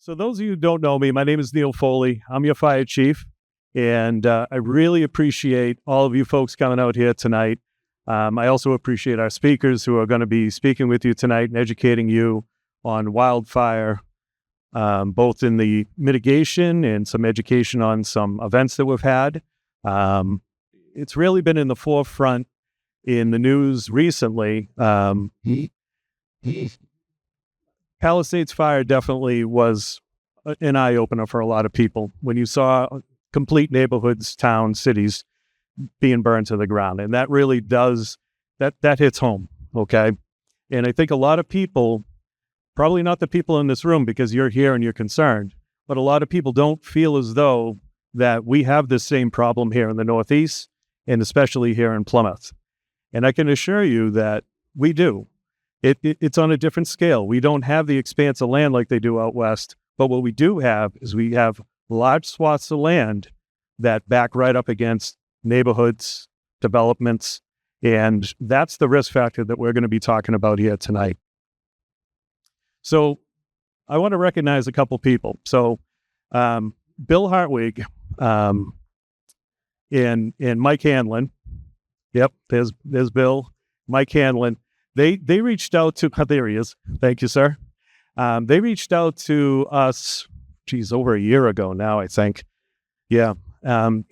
So those of you who don't know me, my name is Neil Foley. I'm your fire chief, and I really appreciate all of you folks coming out here tonight. I also appreciate our speakers who are going to be speaking with you tonight and educating you on wildfire, both in the mitigation and some education on some events that we've had. It's really been in the forefront in the news recently. Palisades Fire definitely was an eye-opener for a lot of people when you saw complete neighborhoods, towns, cities being burned to the ground. And that really does, that hits home, okay? And I think a lot of people, probably not the people in this room because you're here and you're concerned, but a lot of people don't feel as though that we have this same problem here in the Northeast and especially here in Plymouth. And I can assure you that we do. It's on a different scale. We don't have the expanse of land like they do out west, but what we do have is we have large swaths of land that back right up against neighborhoods, developments, and that's the risk factor that we're going to be talking about here tonight. So I want to recognize a couple people. So Bill Hartwig and Mike Hanlon. Yep, there's Bill, Mike Hanlon. They reached out to, there he is. Thank you, sir. They reached out to us, over a year ago now, I think. Yeah. And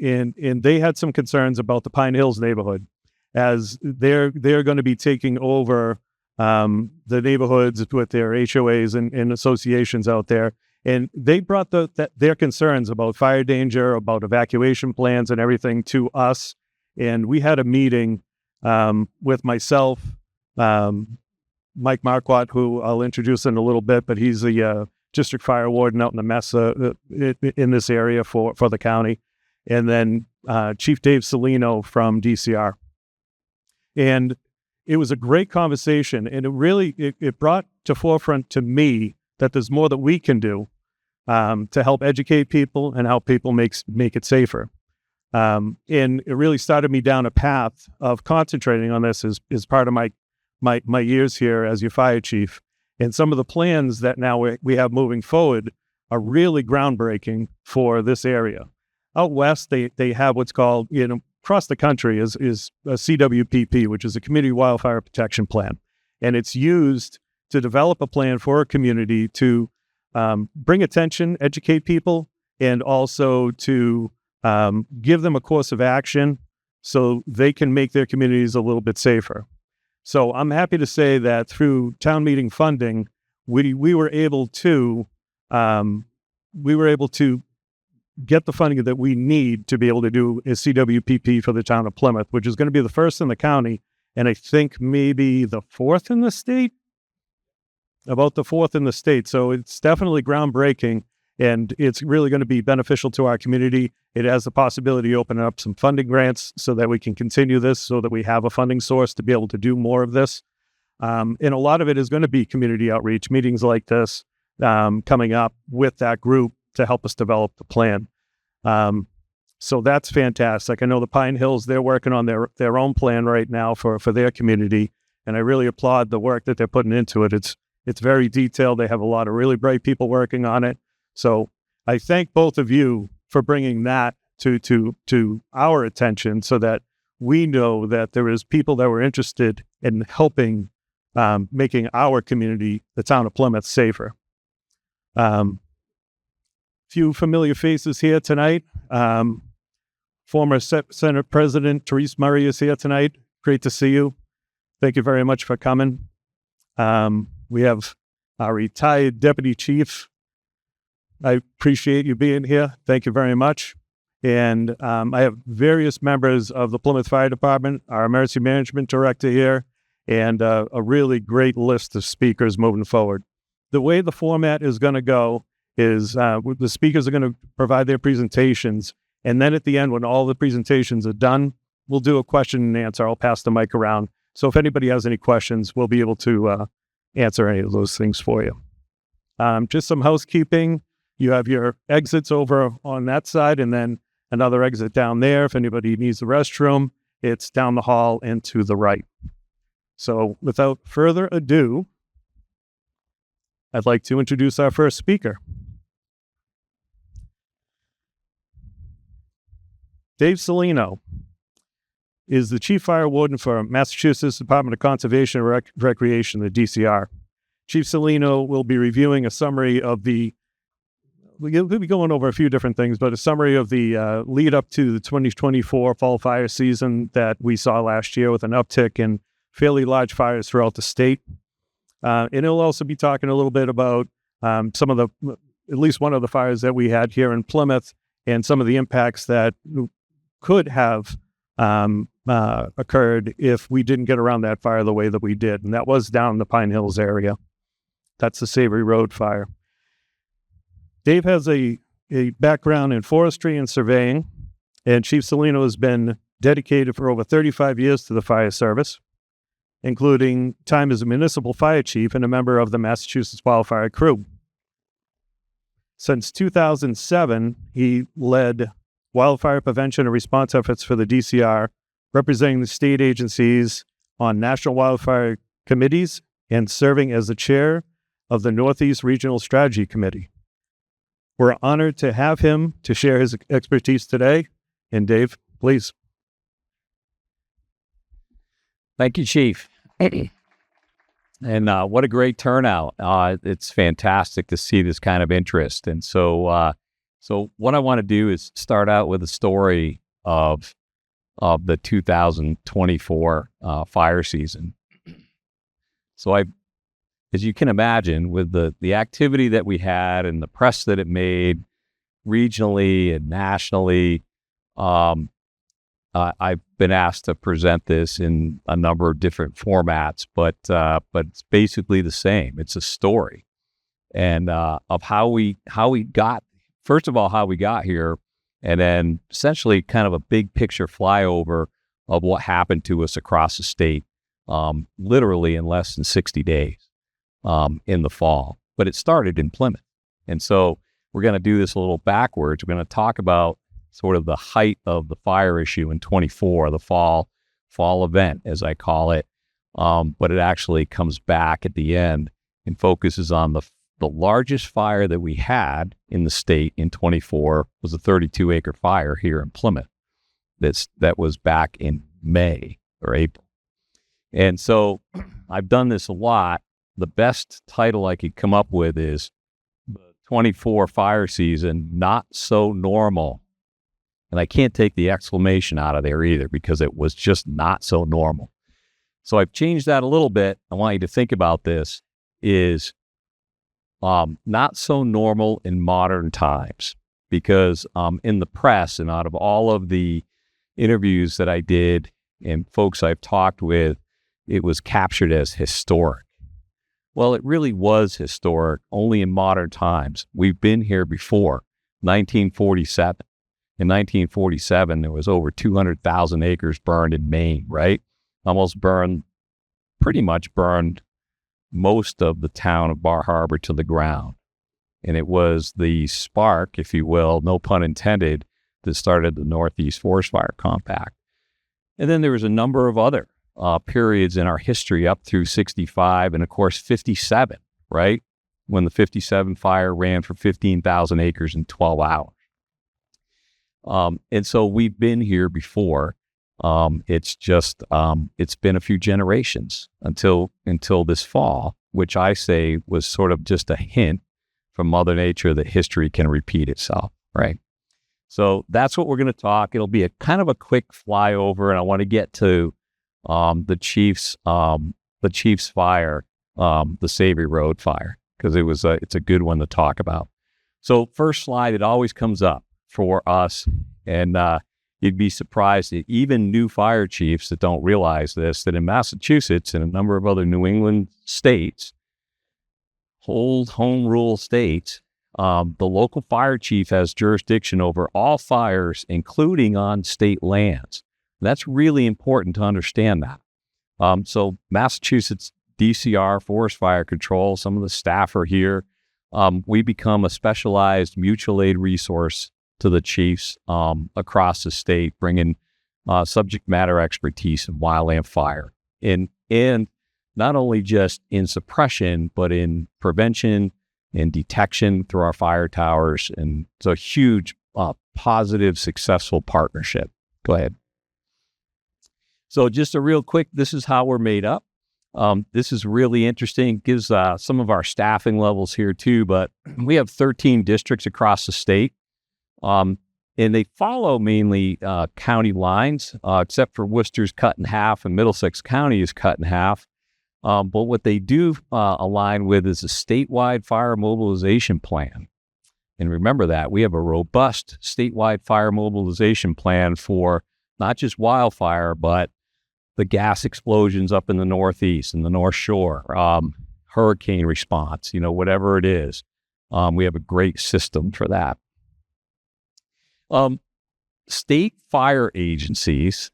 they had some concerns about the Pine Hills neighborhood as they're going to be taking over the neighborhoods with their HOAs and associations out there. And they brought their concerns about fire danger, about evacuation plans and everything to us. And we had a meeting with myself, Mike Marquardt, who I'll introduce in a little bit, but he's the district fire warden out in the Mesa in this area for the county. And then Chief Dave Salino from DCR. And it was a great conversation, and it brought to forefront to me that there's more that we can do to help educate people and help people make it safer. And it really started me down a path of concentrating on this as part of my years here as your fire chief. And some of the plans that now we have moving forward are really groundbreaking for this area. Out west, they have what's called, across the country is a CWPP, which is a Community Wildfire Protection Plan. And it's used to develop a plan for a community to bring attention, educate people, and also to give them a course of action so they can make their communities a little bit safer. So I'm happy to say that through town meeting funding, we were able to get the funding that we need to be able to do a CWPP for the town of Plymouth, which is going to be the first in the county, and I think maybe the fourth in the state, about the fourth in the state. So it's definitely groundbreaking, and it's really going to be beneficial to our community. It has the possibility of opening up some funding grants so that we can continue this, so that we have a funding source to be able to do more of this. And a lot of it is going to be community outreach, meetings like this coming up with that group to help us develop the plan. So that's fantastic. I know the Pine Hills, they're working on their own plan right now for their community, and I really applaud the work that they're putting into it. It's very detailed. They have a lot of really bright people working on it. So I thank both of you for bringing that to our attention so that we know that there is people that were interested in helping making our community, the town of Plymouth, safer. Few familiar faces here tonight. Former Senate President Therese Murray is here tonight. Great to see you. Thank you very much for coming. We have our retired Deputy Chief. I appreciate you being here. Thank you very much. And I have various members of the Plymouth Fire Department, our Emergency Management Director here, and a really great list of speakers moving forward. The way the format is going to go is the speakers are going to provide their presentations, and then at the end, when all the presentations are done, we'll do a question and answer. I'll pass the mic around. So if anybody has any questions, we'll be able to answer any of those things for you. Just some housekeeping. You have your exits over on that side, and then another exit down there. If anybody needs the restroom, it's down the hall and to the right. So without further ado, I'd like to introduce our first speaker. Dave Salino is the Chief Fire Warden for Massachusetts Department of Conservation and Recreation, the DCR. Chief Salino will be reviewing a summary of we'll be going over a few different things, but a summary of the lead up to the 2024 fall fire season that we saw last year with an uptick in fairly large fires throughout the state. And he'll also be talking a little bit about some of at least one of the fires that we had here in Plymouth and some of the impacts that could have occurred if we didn't get around that fire the way that we did. And that was down in the Pine Hills area. That's the Savory Road fire. Dave has a background in forestry and surveying, and Chief Salino has been dedicated for over 35 years to the fire service, including time as a municipal fire chief and a member of the Massachusetts Wildfire crew. Since 2007, he led wildfire prevention and response efforts for the DCR, representing the state agencies on national wildfire committees and serving as the chair of the Northeast Regional Strategy Committee. We're honored to have him to share his expertise today. And Dave, please. Thank you, Chief. And what a great turnout. It's fantastic to see this kind of interest. And so what I want to do is start out with a story of the 2024 fire season. So as you can imagine, with the activity that we had and the press that it made regionally and nationally, I've been asked to present this in a number of different formats, but it's basically the same. It's a story, and of how we got, first of all, how we got here, and then essentially kind of a big picture flyover of what happened to us across the state, literally in less than 60 days in the fall. But it started in Plymouth, and so we're going to do this a little backwards. We're going to talk about sort of the height of the fire issue in 24, the fall event, as I call it. But it actually comes back at the end and focuses on the largest fire that we had in the state in 24 was a 32-acre fire here in Plymouth. That was back in May or April. And so I've done this a lot. The best title I could come up with is the 24 fire season, not so normal. And I can't take the exclamation out of there either because it was just not so normal. So I've changed that a little bit. I want you to think about this is not so normal in modern times because in the press and out of all of the interviews that I did and folks I've talked with, it was captured as historic. Well, it really was historic only in modern times. We've been here before, 1947. In 1947, there was over 200,000 acres burned in Maine, right? Pretty much burned most of the town of Bar Harbor to the ground. And it was the spark, if you will, no pun intended, that started the Northeast Forest Fire Compact. And then there was a number of other periods in our history up through 65 and, of course, 57, right? When the 57 fire ran for 15,000 acres in 12 hours. And so we've been here before. It's just, it's been a few generations until this fall, which I say was sort of just a hint from Mother Nature that history can repeat itself, right? So that's what we're going to talk. It'll be a kind of a quick flyover, and I want to get to the Chief's fire, the Savory Road fire, because it's a good one to talk about. So first slide, it always comes up for us, and you'd be surprised that even new fire chiefs that don't realize this, that in Massachusetts and a number of other New England states, old home rule states, the local fire chief has jurisdiction over all fires, including on state lands. And that's really important to understand that. So Massachusetts DCR, Forest Fire Control, some of the staff are here. We become a specialized mutual aid resource to the chiefs across the state, bringing subject matter expertise in wildland fire. And not only just in suppression, but in prevention and detection through our fire towers. And it's a huge positive, successful partnership. Go ahead. So just a real quick, this is how we're made up. This is really interesting. It gives some of our staffing levels here too, but we have 13 districts across the state. And they follow mainly county lines, except for Worcester's cut in half and Middlesex County is cut in half. But what they do align with is a statewide fire mobilization plan. And remember that we have a robust statewide fire mobilization plan for not just wildfire, but the gas explosions up in the Northeast and the North Shore, hurricane response, whatever it is. We have a great system for that. State fire agencies,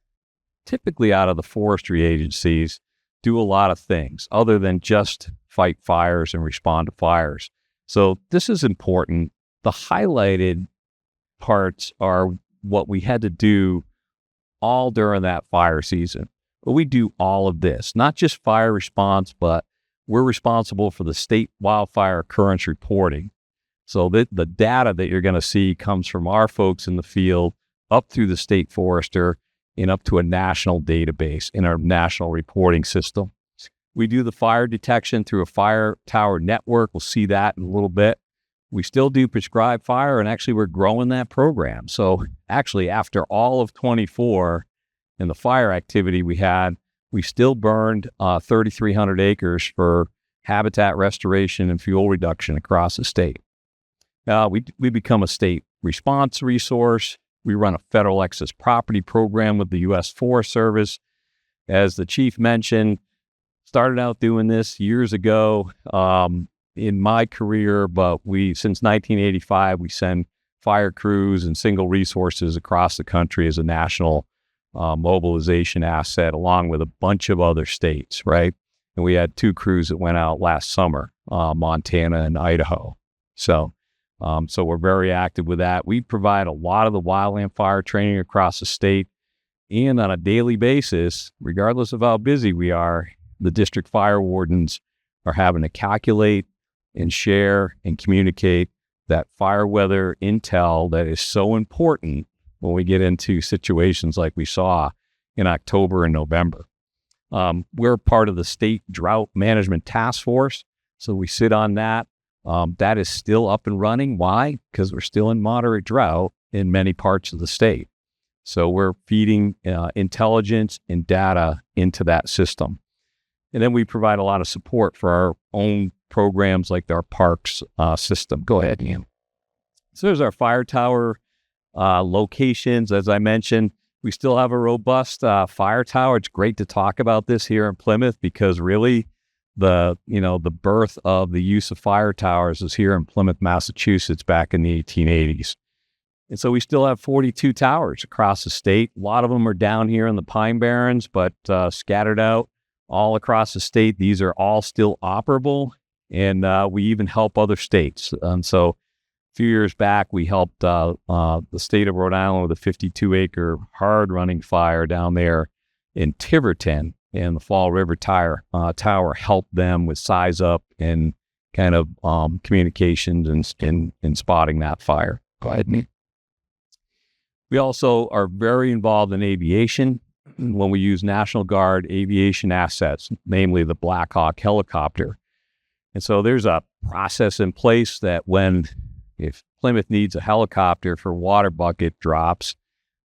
typically out of the forestry agencies, do a lot of things other than just fight fires and respond to fires. So this is important. The highlighted parts are what we had to do all during that fire season. But we do all of this, not just fire response, but we're responsible for the state wildfire occurrence reporting. So the data that you're going to see comes from our folks in the field up through the state forester and up to a national database in our national reporting system. We do the fire detection through a fire tower network. We'll see that in a little bit. We still do prescribed fire, and actually we're growing that program. So actually after all of 24 and the fire activity we had, we still burned 3,300 acres for habitat restoration and fuel reduction across the state. We become a state response resource. We run a federal excess property program with the U.S. Forest Service. As the chief mentioned, started out doing this years ago in my career, but since 1985, we send fire crews and single resources across the country as a national mobilization asset, along with a bunch of other states, right? And we had 2 crews that went out last summer, Montana and Idaho. So we're very active with that. We provide a lot of the wildland fire training across the state, and on a daily basis, regardless of how busy we are, the district fire wardens are having to calculate and share and communicate that fire weather intel that is so important when we get into situations like we saw in October and November. We're part of the state drought management task force, so we sit on that. That is still up and running. Why? Because we're still in moderate drought in many parts of the state. So we're feeding intelligence and data into that system. And then we provide a lot of support for our own programs like our parks system. Go ahead, Ian. So there's our fire tower locations. As I mentioned, we still have a robust fire tower. It's great to talk about this here in Plymouth because really the birth of the use of fire towers is here in Plymouth, Massachusetts back in the 1880s. And so we still have 42 towers across the state. A lot of them are down here in the Pine Barrens, but scattered out all across the state. These are all still operable, and we even help other states. So a few years back, we helped the state of Rhode Island with a 52-acre hard-running fire down there in Tiverton, and the Fall River Tower helped them with size up and kind of communications and spotting that fire. Go ahead, Nick. We also are very involved in aviation when we use National Guard aviation assets, namely the Black Hawk helicopter. And so there's a process in place that if Plymouth needs a helicopter for water bucket drops,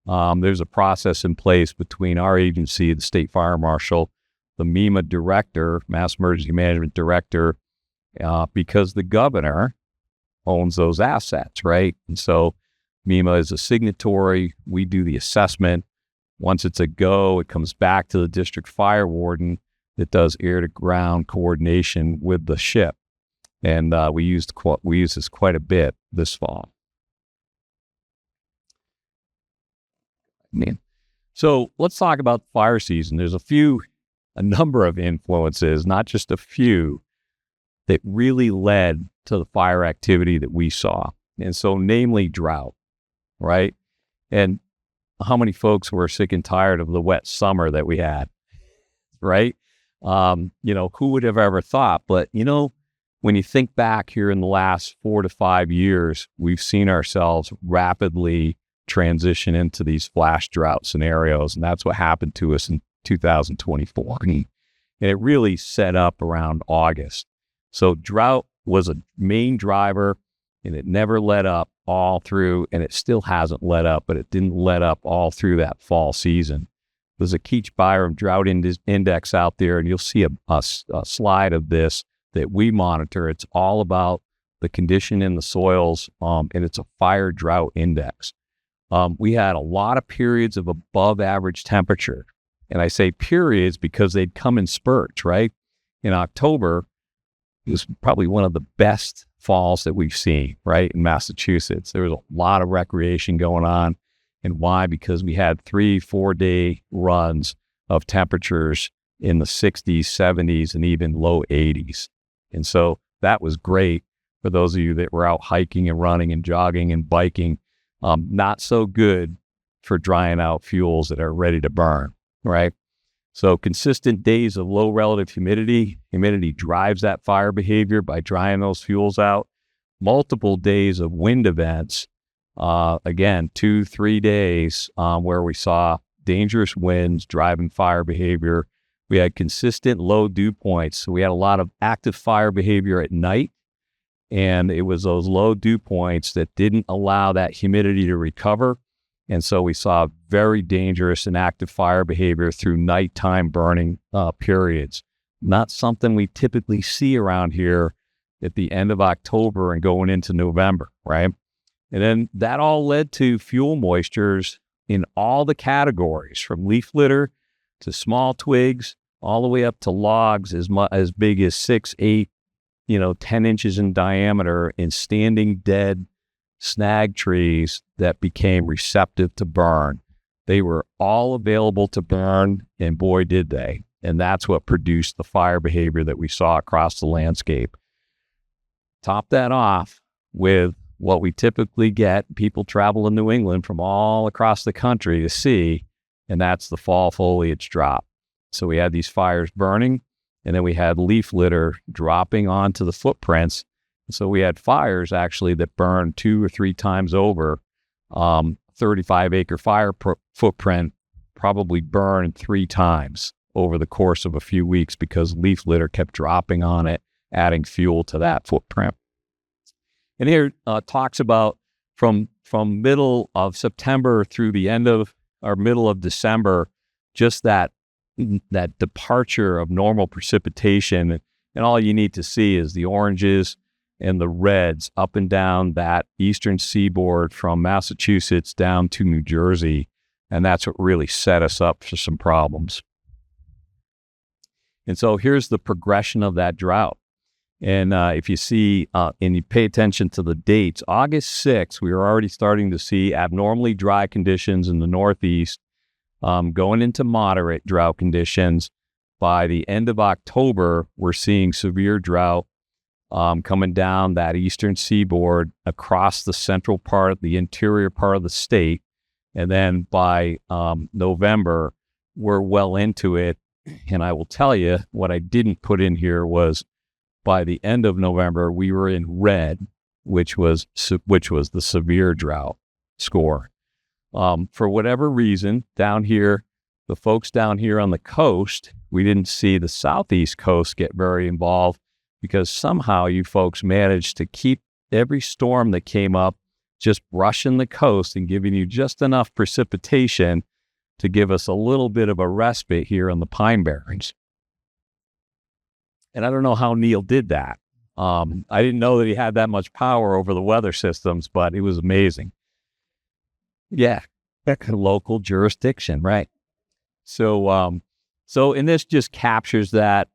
there's a process in place between our agency, the State Fire Marshal, the MEMA director, Mass Emergency Management Director, because the governor owns those assets, right? And so MEMA is a signatory. We do the assessment. Once it's a go, it comes back to the district fire warden that does air-to-ground coordination with the ship. And we use this quite a bit this fall. So let's talk about the fire season. There's a number of influences, not just a few, that really led to the fire activity that we saw. And so namely drought, right? And how many folks were sick and tired of the wet summer that we had, right? Who would have ever thought? But, when when you think back here in the last 4 to 5 years, we've seen ourselves rapidly transition into these flash drought scenarios. And that's what happened to us in 2024. And it really set up around August. So drought was a main driver, and it never let up all through, and it still hasn't let up, but it didn't let up all through that fall season. There's a Keach-Byram drought index out there, and you'll see a slide of this that we monitor. It's all about the condition in the soils, and it's a fire drought index. We had a lot of periods of above average temperature. And I say periods because they'd come in spurts, right? In October, it was probably one of the best falls that we've seen, right, in Massachusetts. There was a lot of recreation going on. And why? Because we had 3-4 day runs of temperatures in the 60s, 70s, and even low 80s. And so that was great for those of you that were out hiking and running and jogging and biking. Not so good for drying out fuels that are ready to burn, right? So consistent days of low relative humidity drives that fire behavior by drying those fuels out. Multiple days of wind events, again, 2-3 days where we saw dangerous winds driving fire behavior. We had consistent low dew points. So we had a lot of active fire behavior at night. And it was those low dew points that didn't allow that humidity to recover. And so we saw very dangerous and active fire behavior through nighttime burning periods. Not something we typically see around here at the end of October and going into November, right? And then that all led to fuel moistures in all the categories, from leaf litter to small twigs, all the way up to logs as big as 6, 8, 10 inches in diameter, in standing dead snag trees that became receptive to burn. They were all available to burn, and boy, did they. And that's what produced the fire behavior that we saw across the landscape. Top that off with what we typically get. People travel in New England from all across the country to see, and that's the fall foliage drop. So we had these fires burning, and then we had leaf litter dropping onto the footprints. So we had fires actually that burned 2 or 3 times over. 35-acre fire footprint probably burned 3 times over the course of a few weeks because leaf litter kept dropping on it, adding fuel to that footprint. And here talks about from middle of September through the end of or middle of December, just that departure of normal precipitation. And all you need to see is the oranges and the reds up and down that eastern seaboard from Massachusetts down to New Jersey. And that's what really set us up for some problems. And so here's the progression of that drought. And if you see, and you pay attention to the dates, August 6th, we were already starting to see abnormally dry conditions in the Northeast, going into moderate drought conditions. By the end of October, we're seeing severe drought coming down that eastern seaboard across the central part, the interior part of the state. And then by November, we're well into it. And I will tell you, what I didn't put in here was by the end of November, we were in red, which was the severe drought score. For whatever reason, down here, the folks down here on the coast, we didn't see the southeast coast get very involved because somehow you folks managed to keep every storm that came up just brushing the coast and giving you just enough precipitation to give us a little bit of a respite here on the Pine Barrens. And I don't know how Neil did that. I didn't know that he had that much power over the weather systems, but it was amazing. Yeah, local jurisdiction, right? So and this just captures that,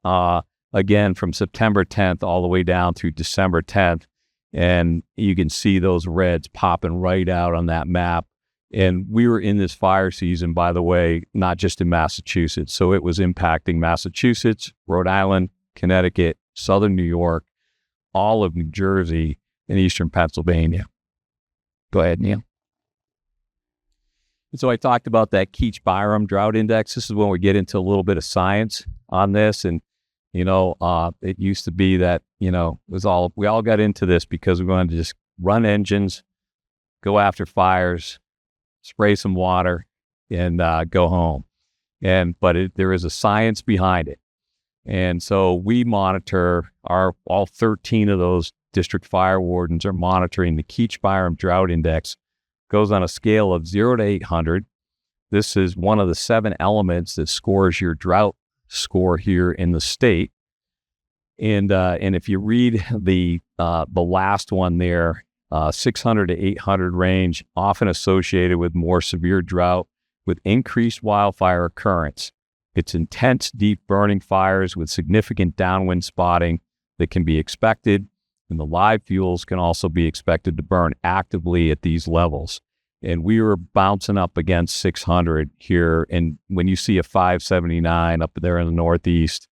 again, from September 10th all the way down through December 10th. And you can see those reds popping right out on that map. And we were in this fire season, by the way, not just in Massachusetts. So it was impacting Massachusetts, Rhode Island, Connecticut, southern New York, all of New Jersey, and eastern Pennsylvania. Go ahead, Neil. And so I talked about that Keach-Byram drought index. This is when we get into a little bit of science on this. And It used to be that, we all got into this because we wanted to just run engines, go after fires, spray some water, and go home. But there is a science behind it. And so we monitor all 13 of those district fire wardens are monitoring the Keach-Byram Drought Index. Goes on a scale of 0 to 800. This is one of the 7 elements that scores your drought score here in the state. And if you read the last one there, 600 to 800 range, often associated with more severe drought with increased wildfire occurrence. It's intense, deep burning fires with significant downwind spotting that can be expected, and the live fuels can also be expected to burn actively at these levels. And we were bouncing up against 600 here, and when you see a 579 up there in the Northeast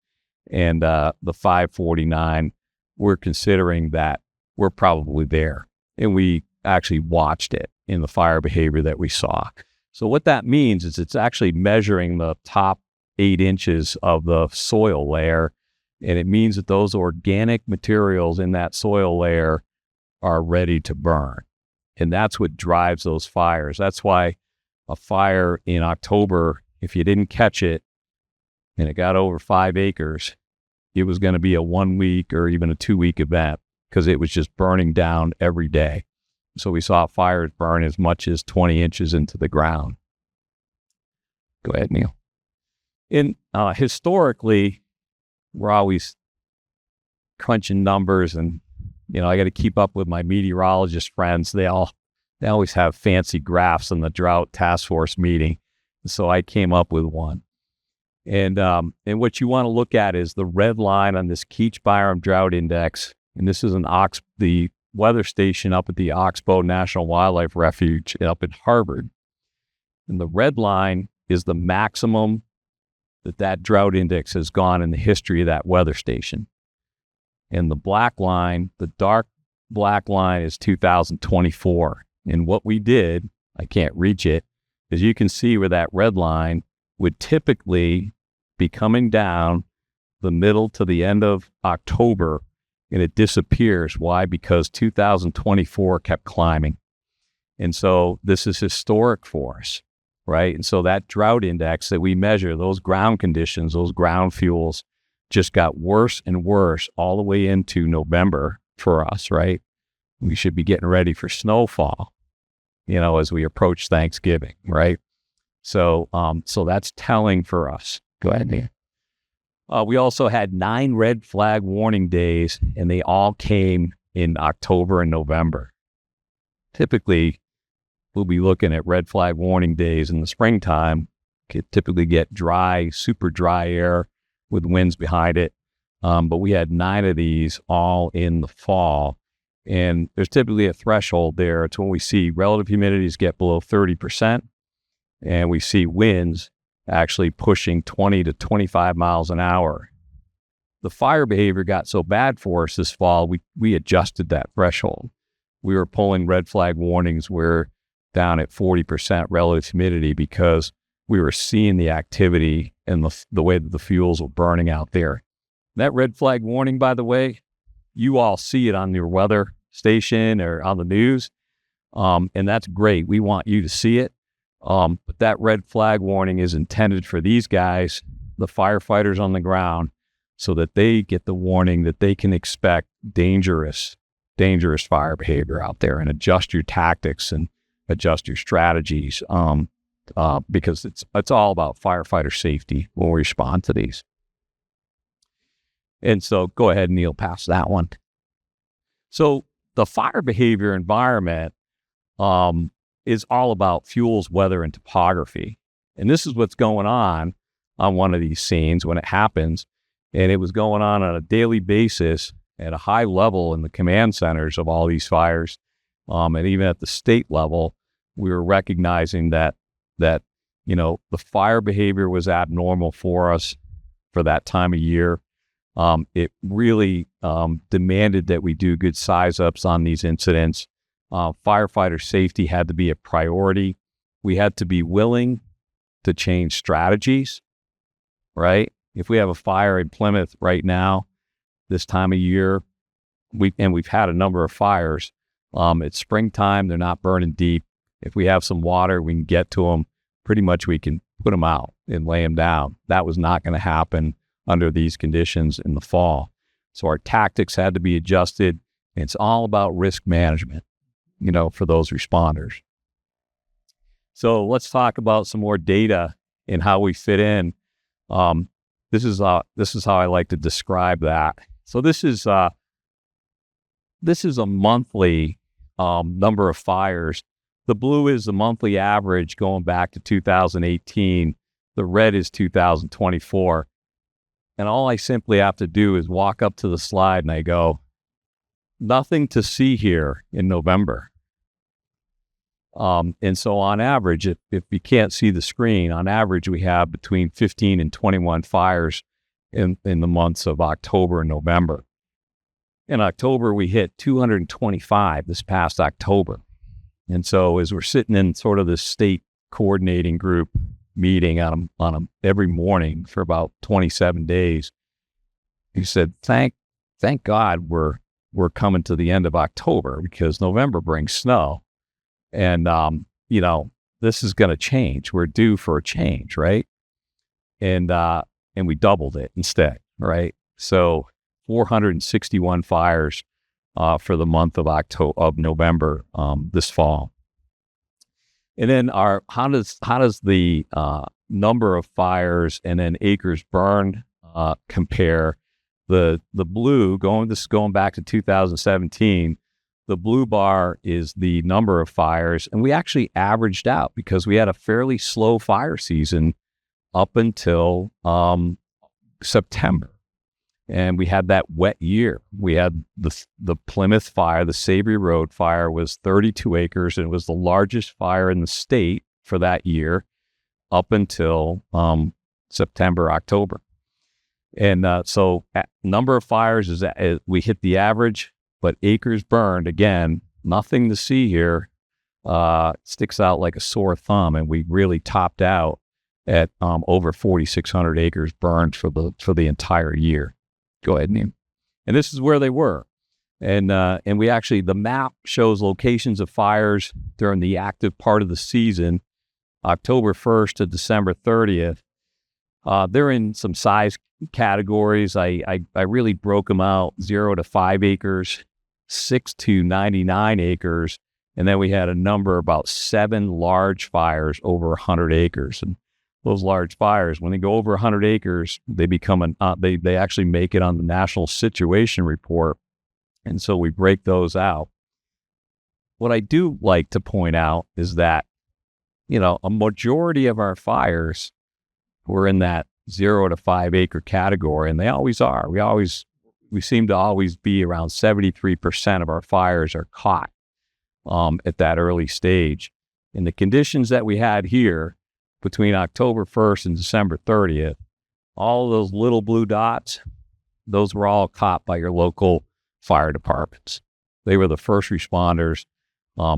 and the 549, we're considering that we're probably there. And we actually watched it in the fire behavior that we saw. So what that means is it's actually measuring the top 8 inches of the soil layer, and it means that those organic materials in that soil layer are ready to burn. And that's what drives those fires. That's why a fire in October, if you didn't catch it and it got over 5 acres, it was going to be a 1 week or even a 2 week event because it was just burning down every day. So we saw fires burn as much as 20 inches into the ground. Go ahead, Neil. Historically, we're always crunching numbers, and I got to keep up with my meteorologist friends. They always have fancy graphs in the drought task force meeting, so I came up with one. And what you want to look at is the red line on this Keach-Byram Drought Index, and this is the weather station up at the Oxbow National Wildlife Refuge up at Harvard. And the red line is the maximum that drought index has gone in the history of that weather station. And the black line, the dark black line, is 2024. And what we did, I can't reach it, is you can see where that red line would typically be coming down the middle to the end of October, and it disappears. Why? Because 2024 kept climbing. And so this is historic for us, right? And so that drought index that we measure, those ground conditions, those ground fuels, just got worse and worse all the way into November for us, right? We should be getting ready for snowfall, as we approach Thanksgiving, right? So that's telling for us. Go ahead, Neil. We also had 9 red flag warning days, and they all came in October and November. Typically, we'll be looking at red flag warning days in the springtime. Typically get dry, super dry air with winds behind it. But we had 9 of these all in the fall. And there's typically a threshold there. It's when we see relative humidities get below 30%, and we see winds actually pushing 20 to 25 miles an hour. The fire behavior got so bad for us this fall, we adjusted that threshold. We were pulling red flag warnings. We're down at 40% relative humidity because we were seeing the activity and the way that the fuels were burning out there. That red flag warning, by the way, you all see it on your weather station or on the news, and that's great. We want you to see it. But that red flag warning is intended for these guys, the firefighters on the ground, so that they get the warning that they can expect dangerous fire behavior out there, and adjust your tactics and adjust your strategies, because it's all about firefighter safety when we respond to these. And so go ahead, Neil, pass that one. So the fire behavior environment is all about fuels, weather, and topography. And this is what's going on one of these scenes when it happens. And it was going on a daily basis at a high level in the command centers of all these fires. And even at the state level, we were recognizing that the fire behavior was abnormal for us for that time of year. It really demanded that we do good size ups on these incidents. Firefighter safety had to be a priority. We had to be willing to change strategies, right? If we have a fire in Plymouth right now, this time of year, we've had a number of fires. It's springtime; they're not burning deep. If we have some water, we can get to them. Pretty much, we can put them out and lay them down. That was not going to happen under these conditions in the fall. So our tactics had to be adjusted. It's all about risk management, for those responders. So let's talk about some more data and how we fit in. This is how I like to describe that. So this is a monthly number of fires. The blue is the monthly average going back to 2018. The red is 2024. And all I simply have to do is walk up to the slide and I go, nothing to see here in November. And so on average, if you can't see the screen, on average, we have between 15 and 21 fires in the months of October and November. In October, we hit 225 this past October. And so as we're sitting in sort of this state coordinating group meeting on every morning for about 27 days, he said, thank God we're coming to the end of October, because November brings snow. And, this is going to change. We're due for a change, right? And we doubled it instead, right? So 461 fires for the month of November this fall. And then how does the number of fires and then acres burned compare? The blue, going back to 2017, the blue bar is the number of fires, and we actually averaged out because we had a fairly slow fire season up until September. And we had that wet year. We had the Plymouth fire, the Savory Road fire was 32 acres, and it was the largest fire in the state for that year up until September, October. And so number of fires is that we hit the average, but acres burned, again, nothing to see here, sticks out like a sore thumb, and we really topped out at over 4,600 acres burned for the entire year. Go ahead, Neil. And this is where they were. And we actually, the map shows locations of fires during the active part of the season, October 1st to December 30th. They're in some size categories. I really broke them out: 0 to 5 acres, 6 to 99 acres. And then we had a number, about 7 large fires over 100 acres. And those large fires, when they go over 100 acres, they become they actually make it on the National Situation Report. And so we break those out. What I do like to point out is that, a majority of our fires were in that 0 to 5 acre category, and they always are. We seem to always be around 73% of our fires are caught at that early stage. And the conditions that we had here between October 1st and December 30th, all of those little blue dots, those were all caught by your local fire departments. They were the first responders.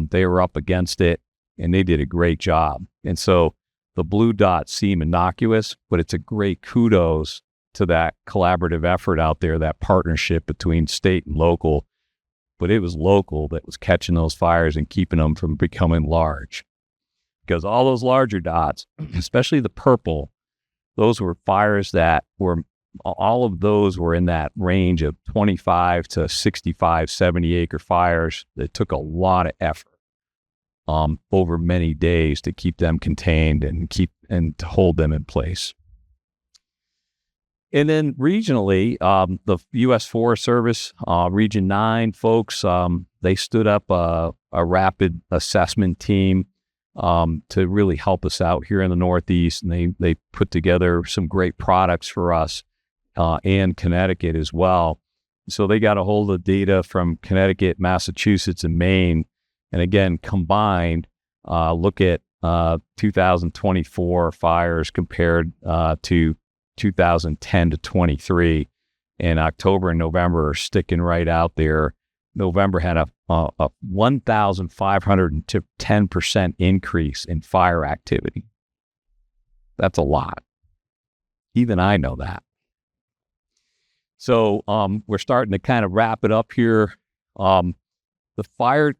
They were up against it, and they did a great job. And so the blue dots seem innocuous, but it's a great kudos to that collaborative effort out there, that partnership between state and local. But it was local that was catching those fires and keeping them from becoming large. Because all those larger dots, especially the purple, those were fires that all of those were in that range of 25 to 65, 70 acre fires that took a lot of effort over many days to keep them contained and to hold them in place. And then regionally, the U.S. Forest Service, Region 9 folks, they stood up a rapid assessment team to really help us out here in the Northeast. And they put together some great products for us and Connecticut as well. So they got a hold of data from Connecticut, Massachusetts, and Maine. And again, combined, look at 2024 fires compared to 2010 to 23. And October and November are sticking right out there. November had a 1,510% increase in fire activity. That's a lot. Even I know that. So we're starting to kind of wrap it up here. The fire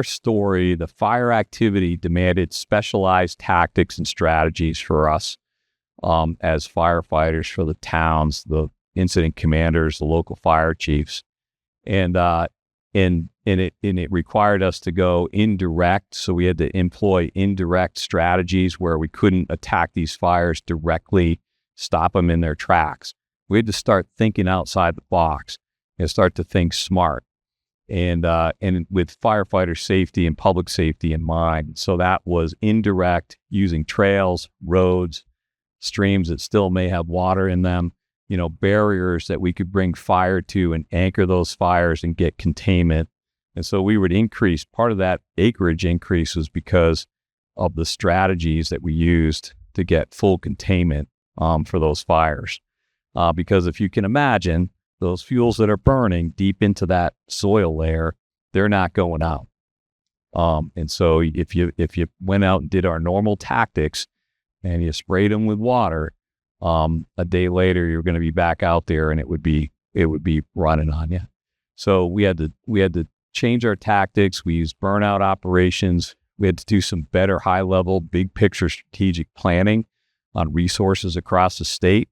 story, the fire activity demanded specialized tactics and strategies for us as firefighters for the towns, the incident commanders, the local fire chiefs, and it required us to go indirect. So we had to employ indirect strategies where we couldn't attack these fires directly, stop them in their tracks. We had to start thinking outside the box and start to think smart, and with firefighter safety and public safety in mind. So that was indirect, using trails, roads, streams that still may have water in them, barriers that we could bring fire to and anchor those fires and get containment. And so we would increase, part of that acreage increase was because of the strategies that we used to get full containment for those fires. Because if you can imagine, those fuels that are burning deep into that soil layer, they're not going out. And so if you went out and did our normal tactics and you sprayed them with water, a day later you're going to be back out there and it would be running on you. So we had to change our tactics. We used burnout operations. We had to do some better high level, big picture strategic planning on resources across the state.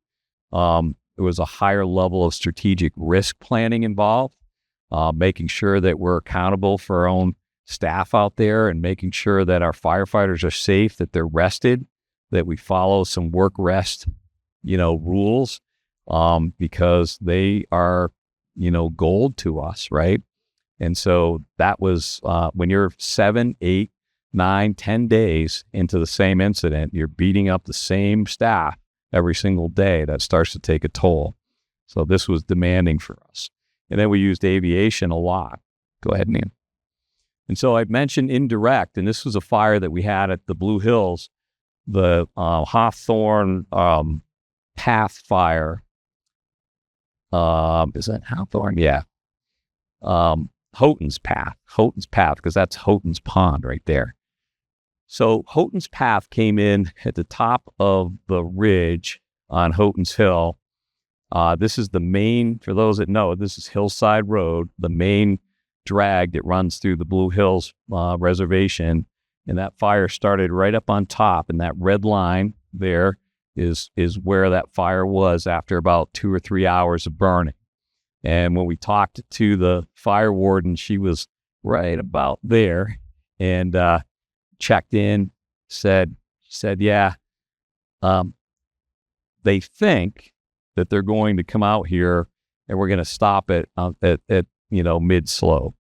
There was a higher level of strategic risk planning involved, making sure that we're accountable for our own staff out there and making sure that our firefighters are safe, that they're rested, that we follow some work rest, rules, because they are, gold to us, right? And so that was, when you're 7, 8, 9, 10 days into the same incident, you're beating up the same staff every single day. That starts to take a toll. So this was demanding for us. And then we used aviation a lot. Go ahead, Nan. And so I mentioned indirect, and this was a fire that we had at the Blue Hills, the Hawthorne Path fire. Is that Hawthorne? Yeah. Houghton's Path, because that's Houghton's Pond right there. So Houghton's Path came in at the top of the ridge on Houghton's Hill. This is the main, for those that know, this is Hillside Road, the main drag that runs through the Blue Hills reservation. And that fire started right up on top. And that red line there is where that fire was after about 2 or 3 hours of burning. And when we talked to the fire warden, she was right about there and checked in, said, yeah, they think that they're going to come out here and we're going to stop it at mid-slope.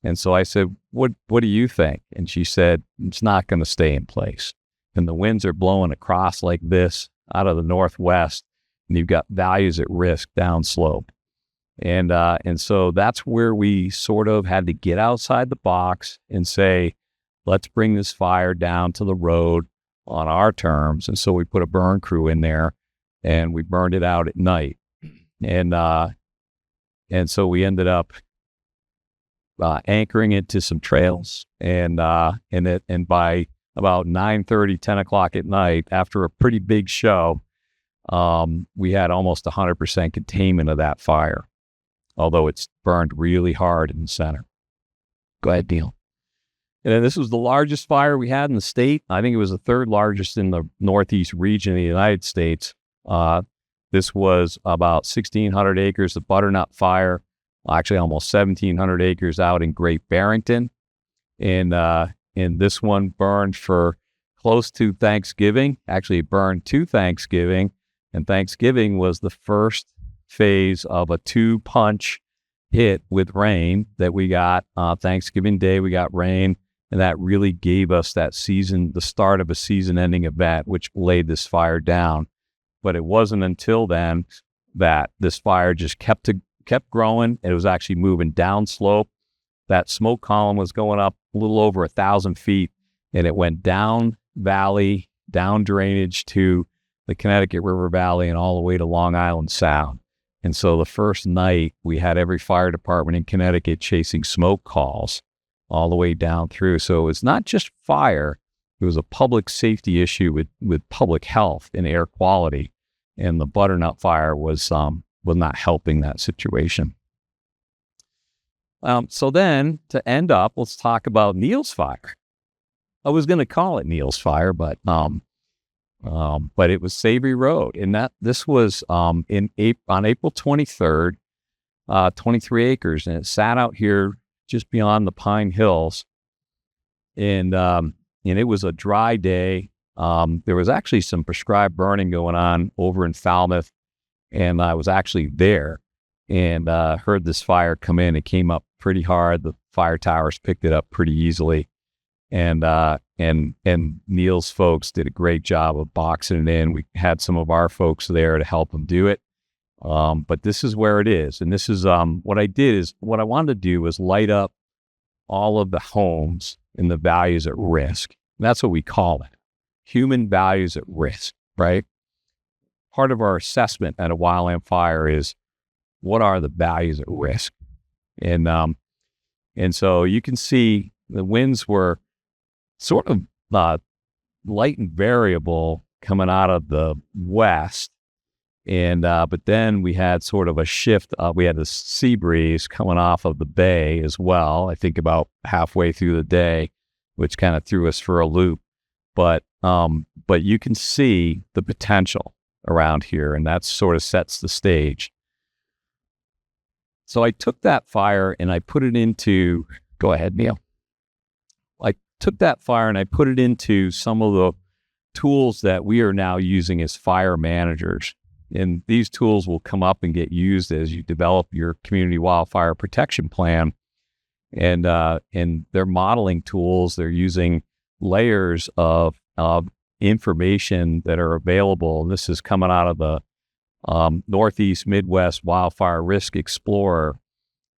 And so I said, what do you think? And she said, it's not going to stay in place. And the winds are blowing across like this out of the northwest, and you've got values at risk downslope. And so that's where we sort of had to get outside the box and say, let's bring this fire down to the road on our terms. And so we put a burn crew in there and we burned it out at night. And so we ended up anchoring it to some trails. And by about 9:30, 10 o'clock at night, after a pretty big show, we had almost 100% containment of that fire, although it's burned really hard in the center. Go ahead, Neil. And then this was the largest fire we had in the state. I think it was the third largest in the Northeast region of the United States. This was about 1,600 acres of butternut fire, actually almost 1,700 acres out in Great Barrington. And this one burned for close to Thanksgiving. Actually, it burned to Thanksgiving. And Thanksgiving was the first phase of a 2-punch hit with rain that we got. Thanksgiving Day, we got rain. And that really gave us that season, the start of a season-ending event, which laid this fire down. But it wasn't until then that this fire just kept growing. It was actually moving downslope. That smoke column was going up a little over 1,000 feet, and it went down valley, down drainage to the Connecticut River Valley and all the way to Long Island Sound. And so the first night, we had every fire department in Connecticut chasing smoke calls all the way down through. So it's not just fire, it was a public safety issue with public health and air quality, and the butternut fire was not helping that situation. So then to end up, let's talk about Neil's fire. I was going to call it Neil's fire, but it was Savory Road, and this was on April 23rd, 23 acres, and it sat out here just beyond the Pine Hills, and it was a dry day. There was actually some prescribed burning going on over in Falmouth, and I was actually there and heard this fire come in. It came up pretty hard. The fire towers picked it up pretty easily, and Neil's folks did a great job of boxing it in. We had some of our folks there to help them do it. But this is where it is. And this is what I wanted to do was light up all of the homes and the values at risk. And that's what we call it. Human values at risk, right? Part of our assessment at a wildland fire is, what are the values at risk? And so you can see the winds were sort of light and variable coming out of the west. And but then we had sort of a shift. We had the sea breeze coming off of the bay as well, I think about halfway through the day, which kind of threw us for a loop. But you can see the potential around here, and that sort of sets the stage. So I took that fire and I put it into, go ahead, Neil. I took that fire and I put it into some of the tools that we are now using as fire managers. And these tools will come up and get used as you develop your community wildfire protection plan. And they're modeling tools. They're using layers of information that are available. And this is coming out of the Northeast Midwest Wildfire Risk Explorer.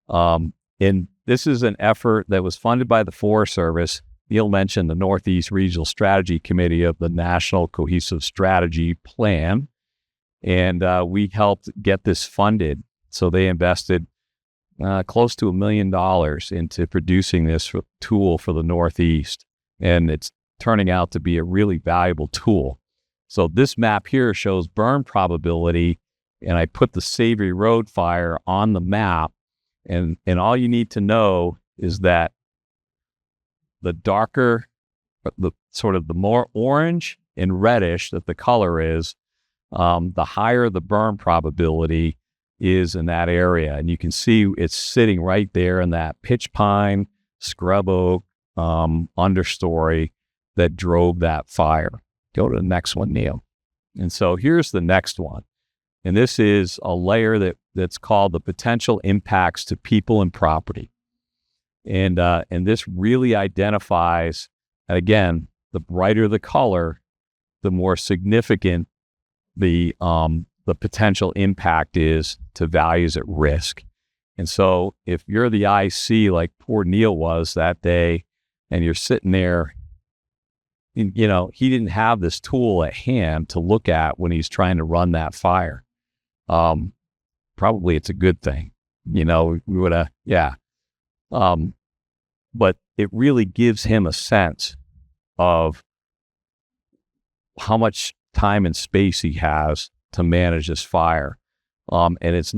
And this is an effort that was funded by the Forest Service. Neil mentioned the Northeast Regional Strategy Committee of the National Cohesive Strategy Plan. And we helped get this funded. So they invested close to $1 million into producing this tool for the Northeast. And it's turning out to be a really valuable tool. So this map here shows burn probability, and I put the Savory Road fire on the map. And all you need to know is that the darker, the more orange and reddish that the color is, the higher the burn probability is in that area. And you can see it's sitting right there in that pitch pine, scrub oak understory that drove that fire. Go to the next one, Neil. And so here's the next one. And this is a layer that's called the potential impacts to people and property. And this really identifies, again, the brighter the color, the more significant the potential impact is to values at risk. And so if you're the IC like poor Neil was that day, and you're sitting there, you know, he didn't have this tool at hand to look at when he's trying to run that fire. Probably it's a good thing, you know, we would have, yeah. But it really gives him a sense of how much time and space he has to manage this fire. And it's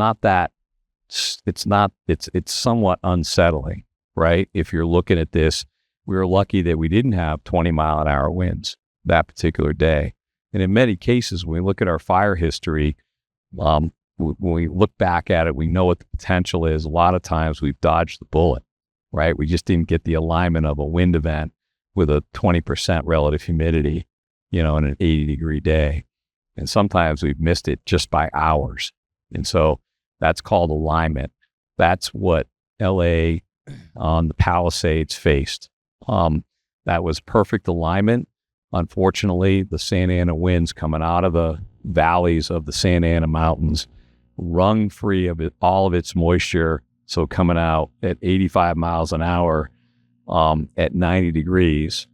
somewhat unsettling, right? If you're looking at this, we were lucky that we didn't have 20-mile-an-hour winds that particular day. And in many cases, when we look at our fire history, when we look back at it, we know what the potential is. A lot of times we've dodged the bullet, right? We just didn't get the alignment of a wind event with a 20% relative humidity, you know, in an 80-degree day. And sometimes we've missed it just by hours. And so that's called alignment. That's what LA on the Palisades faced. That was perfect alignment. Unfortunately, the Santa Ana winds coming out of the valleys of the Santa Ana Mountains wrung free of all of its moisture. So coming out at 85 miles an hour at 90 degrees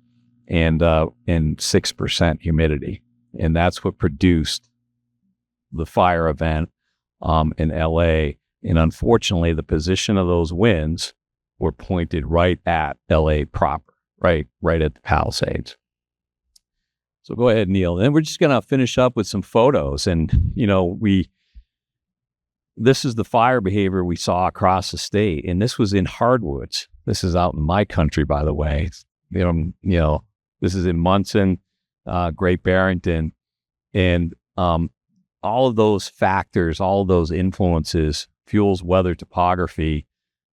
and 6% humidity. And that's what produced the fire event in LA. And unfortunately, the position of those winds were pointed right at LA proper, right at the Palisades. So go ahead, Neil. And we're just going to finish up with some photos. And, this is the fire behavior we saw across the state. And this was in hardwoods. This is out in my country, by the way. This is in Munson, Great Barrington. And all of those factors, all of those influences, fuels, weather, topography,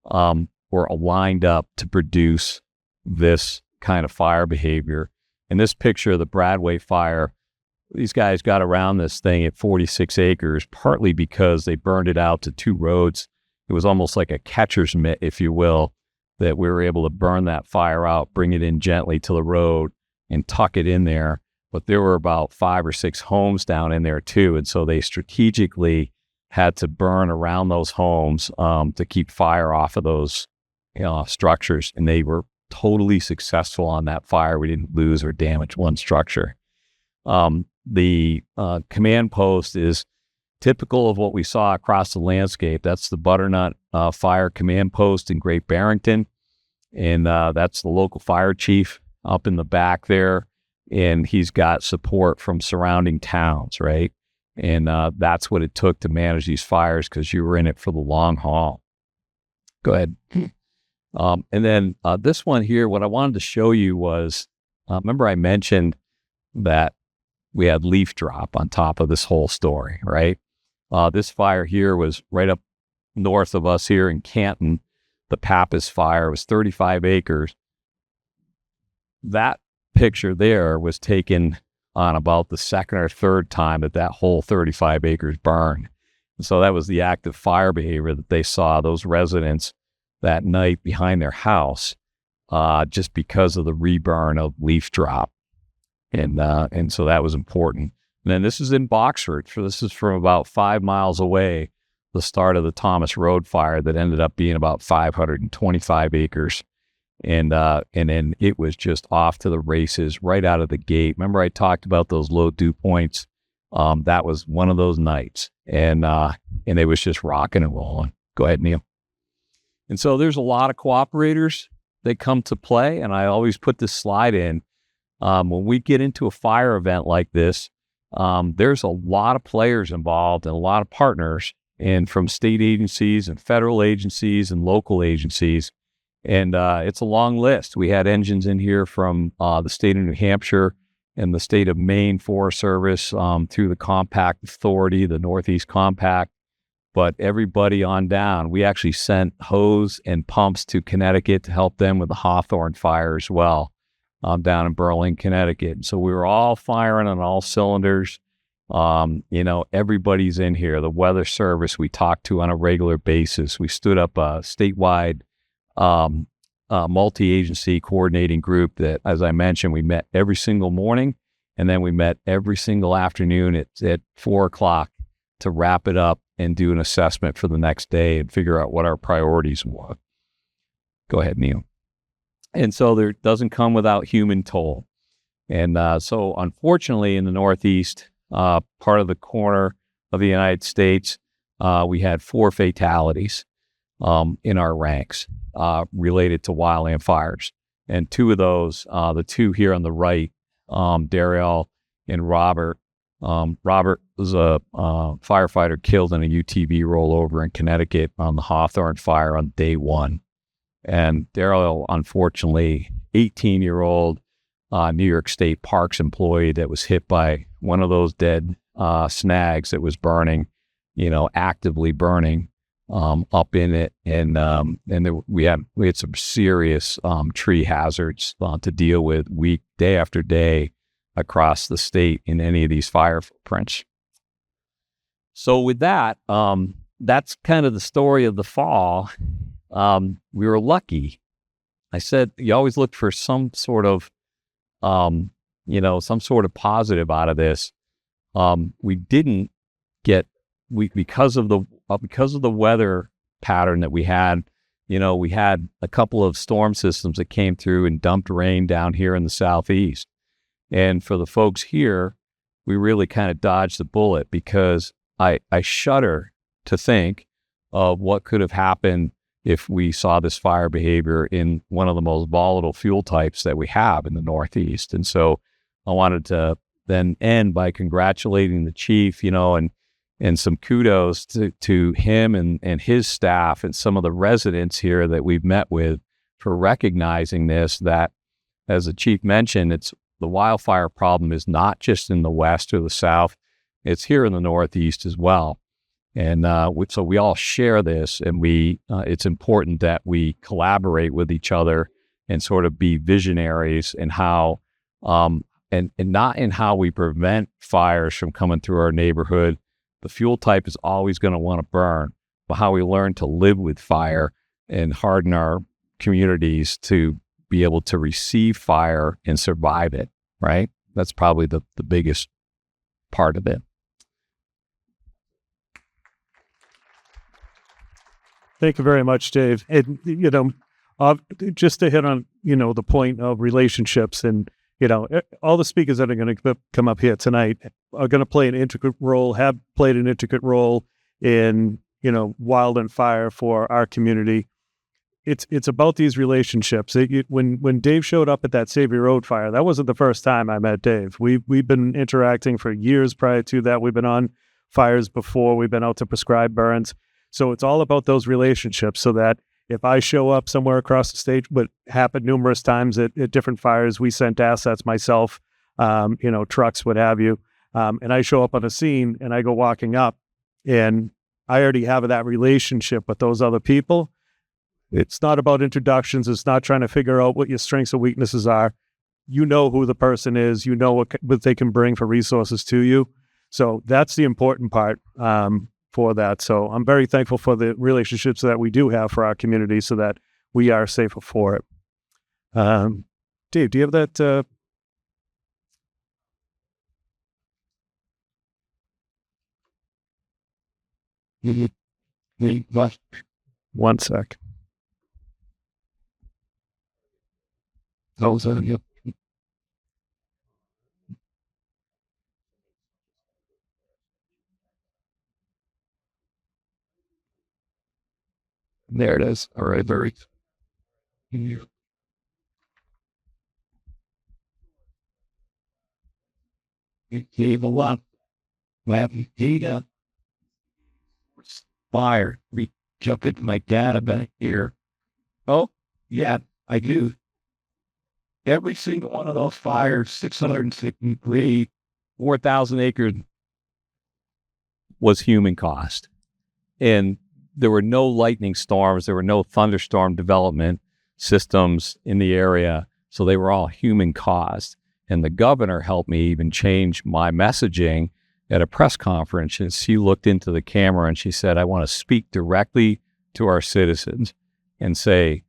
were aligned up to produce this kind of fire behavior. In this picture of the Bradway fire, these guys got around this thing at 46 acres, partly because they burned it out to 2 roads. It was almost like a catcher's mitt, if you will, that we were able to burn that fire out, bring it in gently to the road, and tuck it in there. But there were about 5 or 6 homes down in there too, and so they strategically had to burn around those homes to keep fire off of those structures, and they were totally successful on that fire. We didn't lose or damage one structure. The command post is typical of what we saw across the landscape. That's the Butternut Fire Command Post in Great Barrington, and that's the local fire chief up in the back there, and he's got support from surrounding towns, right? And that's what it took to manage these fires, because you were in it for the long haul. Go ahead. And then this one here, what I wanted to show you was, remember I mentioned that we had leaf drop on top of this whole story, right? This fire here was right up north of us here in Canton. The Pappas fire was 35 acres. That picture there was taken on about the second or third time that whole 35 acres burned. And so that was the active fire behavior that they saw, those residents, that night behind their house, just because of the reburn of leaf drop. And so that was important. And then this is in Boxford. So this is from about 5 miles away, the start of the Thomas Road fire that ended up being about 525 acres. And then it was just off to the races right out of the gate. Remember I talked about those low dew points? That was one of those nights. And it was just rocking and rolling. Go ahead, Neil. And so there's a lot of cooperators that come to play. And I always put this slide in. When we get into a fire event like this, there's a lot of players involved and a lot of partners, and from state agencies and federal agencies and local agencies. And it's a long list. We had engines in here from the state of New Hampshire and the state of Maine Forest Service through the Compact Authority, the Northeast Compact, but everybody on down. We actually sent hose and pumps to Connecticut to help them with the Hawthorne fire as well. Down in Berlin, Connecticut. So we were all firing on all cylinders. Everybody's in here. The Weather Service we talked to on a regular basis. We stood up a statewide multi-agency coordinating group that, as I mentioned, we met every single morning, and then we met every single afternoon at 4:00 to wrap it up and do an assessment for the next day and figure out what our priorities were. Go ahead, Neil. And so there doesn't come without human toll. And so unfortunately in the Northeast, part of the corner of the United States, we had 4 fatalities in our ranks related to wildland fires. And 2 of those, the 2 here on the right, Darrell and Robert. Robert was a firefighter killed in a UTV rollover in Connecticut on the Hawthorne fire on day 1. And Darrell, unfortunately, 18-year-old New York State Parks employee that was hit by one of those dead snags that was burning, actively burning up in it. And we had some serious tree hazards to deal with day after day across the state in any of these fire footprints. So with that, that's kind of the story of the fall. We were lucky. I said, you always look for some sort of, some sort of positive out of this. We didn't get, because of the weather pattern that we had, we had a couple of storm systems that came through and dumped rain down here in the Southeast. And for the folks here, we really kind of dodged the bullet, because I shudder to think of what could have happened if we saw this fire behavior in one of the most volatile fuel types that we have in the Northeast. And so I wanted to, than end by congratulating the chief, and some kudos to him and his staff and some of the residents here that we've met with for recognizing this, that, as the chief mentioned, the wildfire problem is not just in the west or the south, it's here in the northeast as well. And so we all share this, and it's important that we collaborate with each other and sort of be visionaries in how, and not in how we prevent fires from coming through our neighborhood. The fuel type is always going to want to burn, but how we learn to live with fire and harden our communities to be able to receive fire and survive it, right? That's probably the biggest part of it. Thank you very much, Dave. And, just to hit on, the point of relationships, and, all the speakers that are going to come up here tonight are going to play an intricate role, have played an intricate role in, wild and fire for our community. It's about these relationships. When Dave showed up at that Savory Road fire, that wasn't the first time I met Dave. We've been interacting for years prior to that. We've been on fires before. We've been out to prescribe burns. So it's all about those relationships, so that if I show up somewhere across the state, but happened numerous times at different fires, we sent assets, myself, trucks, what have you, and I show up on a scene and I go walking up, and I already have that relationship with those other people. It's not about introductions. It's not trying to figure out what your strengths or weaknesses are. You know who the person is. You know what they can bring for resources to you. So that's the important part for that. So I'm very thankful for the relationships that we do have for our community, so that we are safer for it. Dave, do you have that? One sec. There it is. All right, very. It gave a lot. Data. Fire. We jump into my data back here. Oh, yeah, I do. Every single one of those fires, 663, 4,000 acres was human cost. And there were no lightning storms. There were no thunderstorm development systems in the area. So they were all human caused. And the governor helped me even change my messaging at a press conference. And she looked into the camera and she said, I want to speak directly to our citizens and say,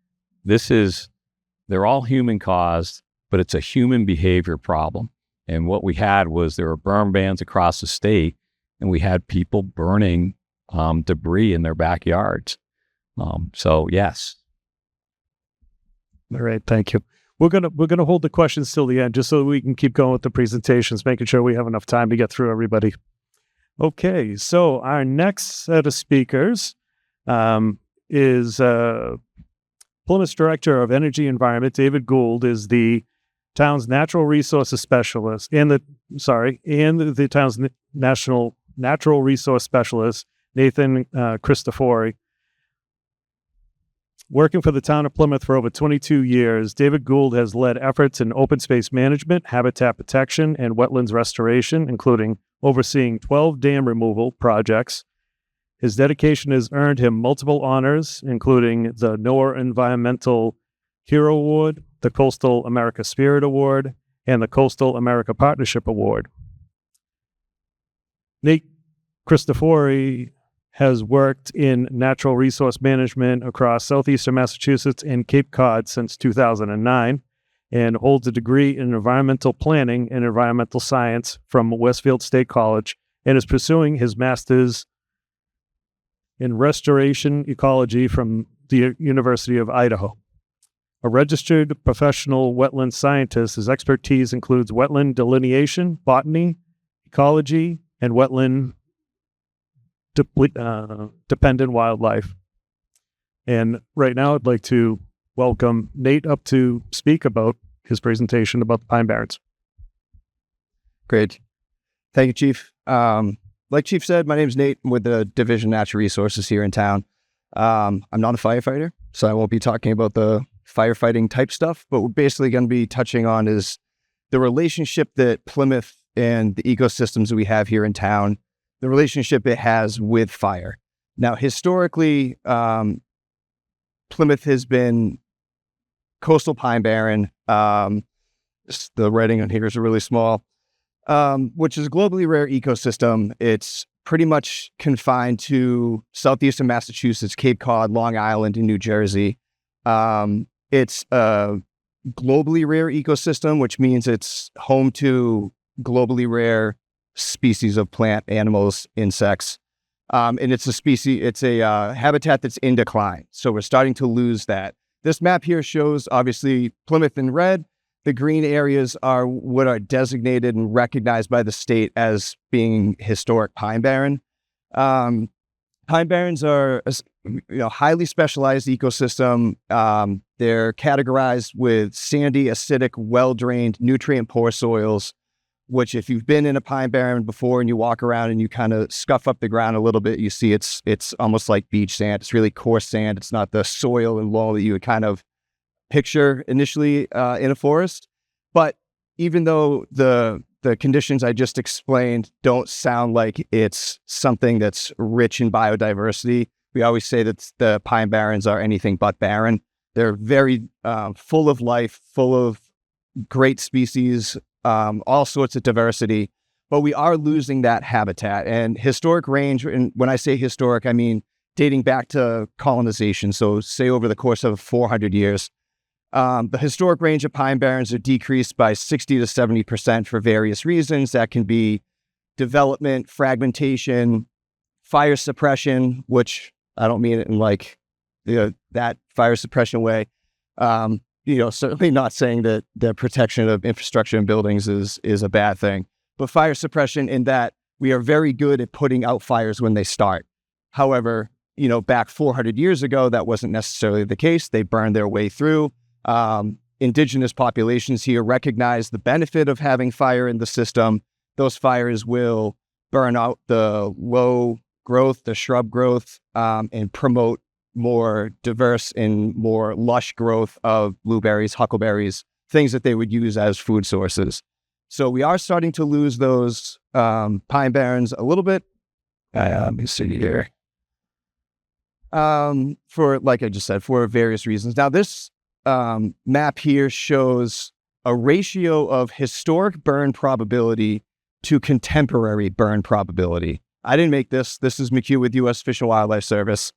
they're all human caused, but it's a human behavior problem. And what we had was there were burn bans across the state, and we had people burning debris in their backyards. So yes. All right, thank you. We're gonna hold the questions till the end, just so we can keep going with the presentations, making sure we have enough time to get through everybody. Okay, so our next set of speakers is Plymouth's Director of Energy Environment, David Gould, is the town's natural resources specialist, and the town's national natural resource specialist, Nathan Cristofori. Working for the Town of Plymouth for over 22 years, David Gould has led efforts in open space management, habitat protection, and wetlands restoration, including overseeing 12 dam removal projects. His dedication has earned him multiple honors, including the NOAA Environmental Hero Award, the Coastal America Spirit Award, and the Coastal America Partnership Award. Nate Cristofori has worked in natural resource management across southeastern Massachusetts and Cape Cod since 2009, and holds a degree in environmental planning and environmental science from Westfield State College, and is pursuing his master's in restoration ecology from the University of Idaho. A registered professional wetland scientist, his expertise includes wetland delineation, botany, ecology, and wetland dependent wildlife. And right now I'd like to welcome Nate up to speak about his presentation about the Pine Barrens. Great. Thank you, Chief. Like Chief said, my name is Nate. I'm with the Division of Natural Resources here in town. I'm not a firefighter, so I won't be talking about the firefighting type stuff, but we're basically going to be touching on is the relationship that Plymouth and the ecosystems that we have here in town, the relationship it has with fire. Now, historically, Plymouth has been coastal pine barren. The writing on here is really small, which is a globally rare ecosystem. It's pretty much confined to southeastern Massachusetts, Cape Cod, Long Island, and New Jersey. It's a globally rare ecosystem, which means it's home to globally rare species of plant, animals, insects. And it's a habitat that's in decline. So we're starting to lose that. This map here shows, obviously, Plymouth in red. The green areas are what are designated and recognized by the state as being historic pine barren. Pine barrens are a highly specialized ecosystem. They're categorized with sandy, acidic, well-drained, nutrient-poor soils, which if you've been in a pine barren before and you walk around and you kind of scuff up the ground a little bit, you see it's almost like beach sand. It's really coarse sand. It's not the soil and loam that you would kind of picture initially in a forest. But even though the conditions I just explained don't sound like it's something that's rich in biodiversity, we always say that the pine barrens are anything but barren. They're very full of life, full of great species, all sorts of diversity, but we are losing that habitat. And historic range, and when I say historic, I mean dating back to colonization. So say over the course of 400 years, the historic range of pine barrens are decreased by 60 to 70% for various reasons. That can be development, fragmentation, fire suppression, which I don't mean it in like that fire suppression way. Certainly not saying that the protection of infrastructure and buildings is a bad thing, but fire suppression in that we are very good at putting out fires when they start. However, back 400 years ago, that wasn't necessarily the case. They burned their way through. Indigenous populations here recognize the benefit of having fire in the system. Those fires will burn out the low growth, the shrub growth, and promote more diverse and more lush growth of blueberries, huckleberries, things that they would use as food sources. So we are starting to lose those pine barrens a little bit. Let me see here. For, like I just said, for various reasons. Now this map here shows a ratio of historic burn probability to contemporary burn probability. I didn't make this. This is McHugh with U.S. Fish and Wildlife Service.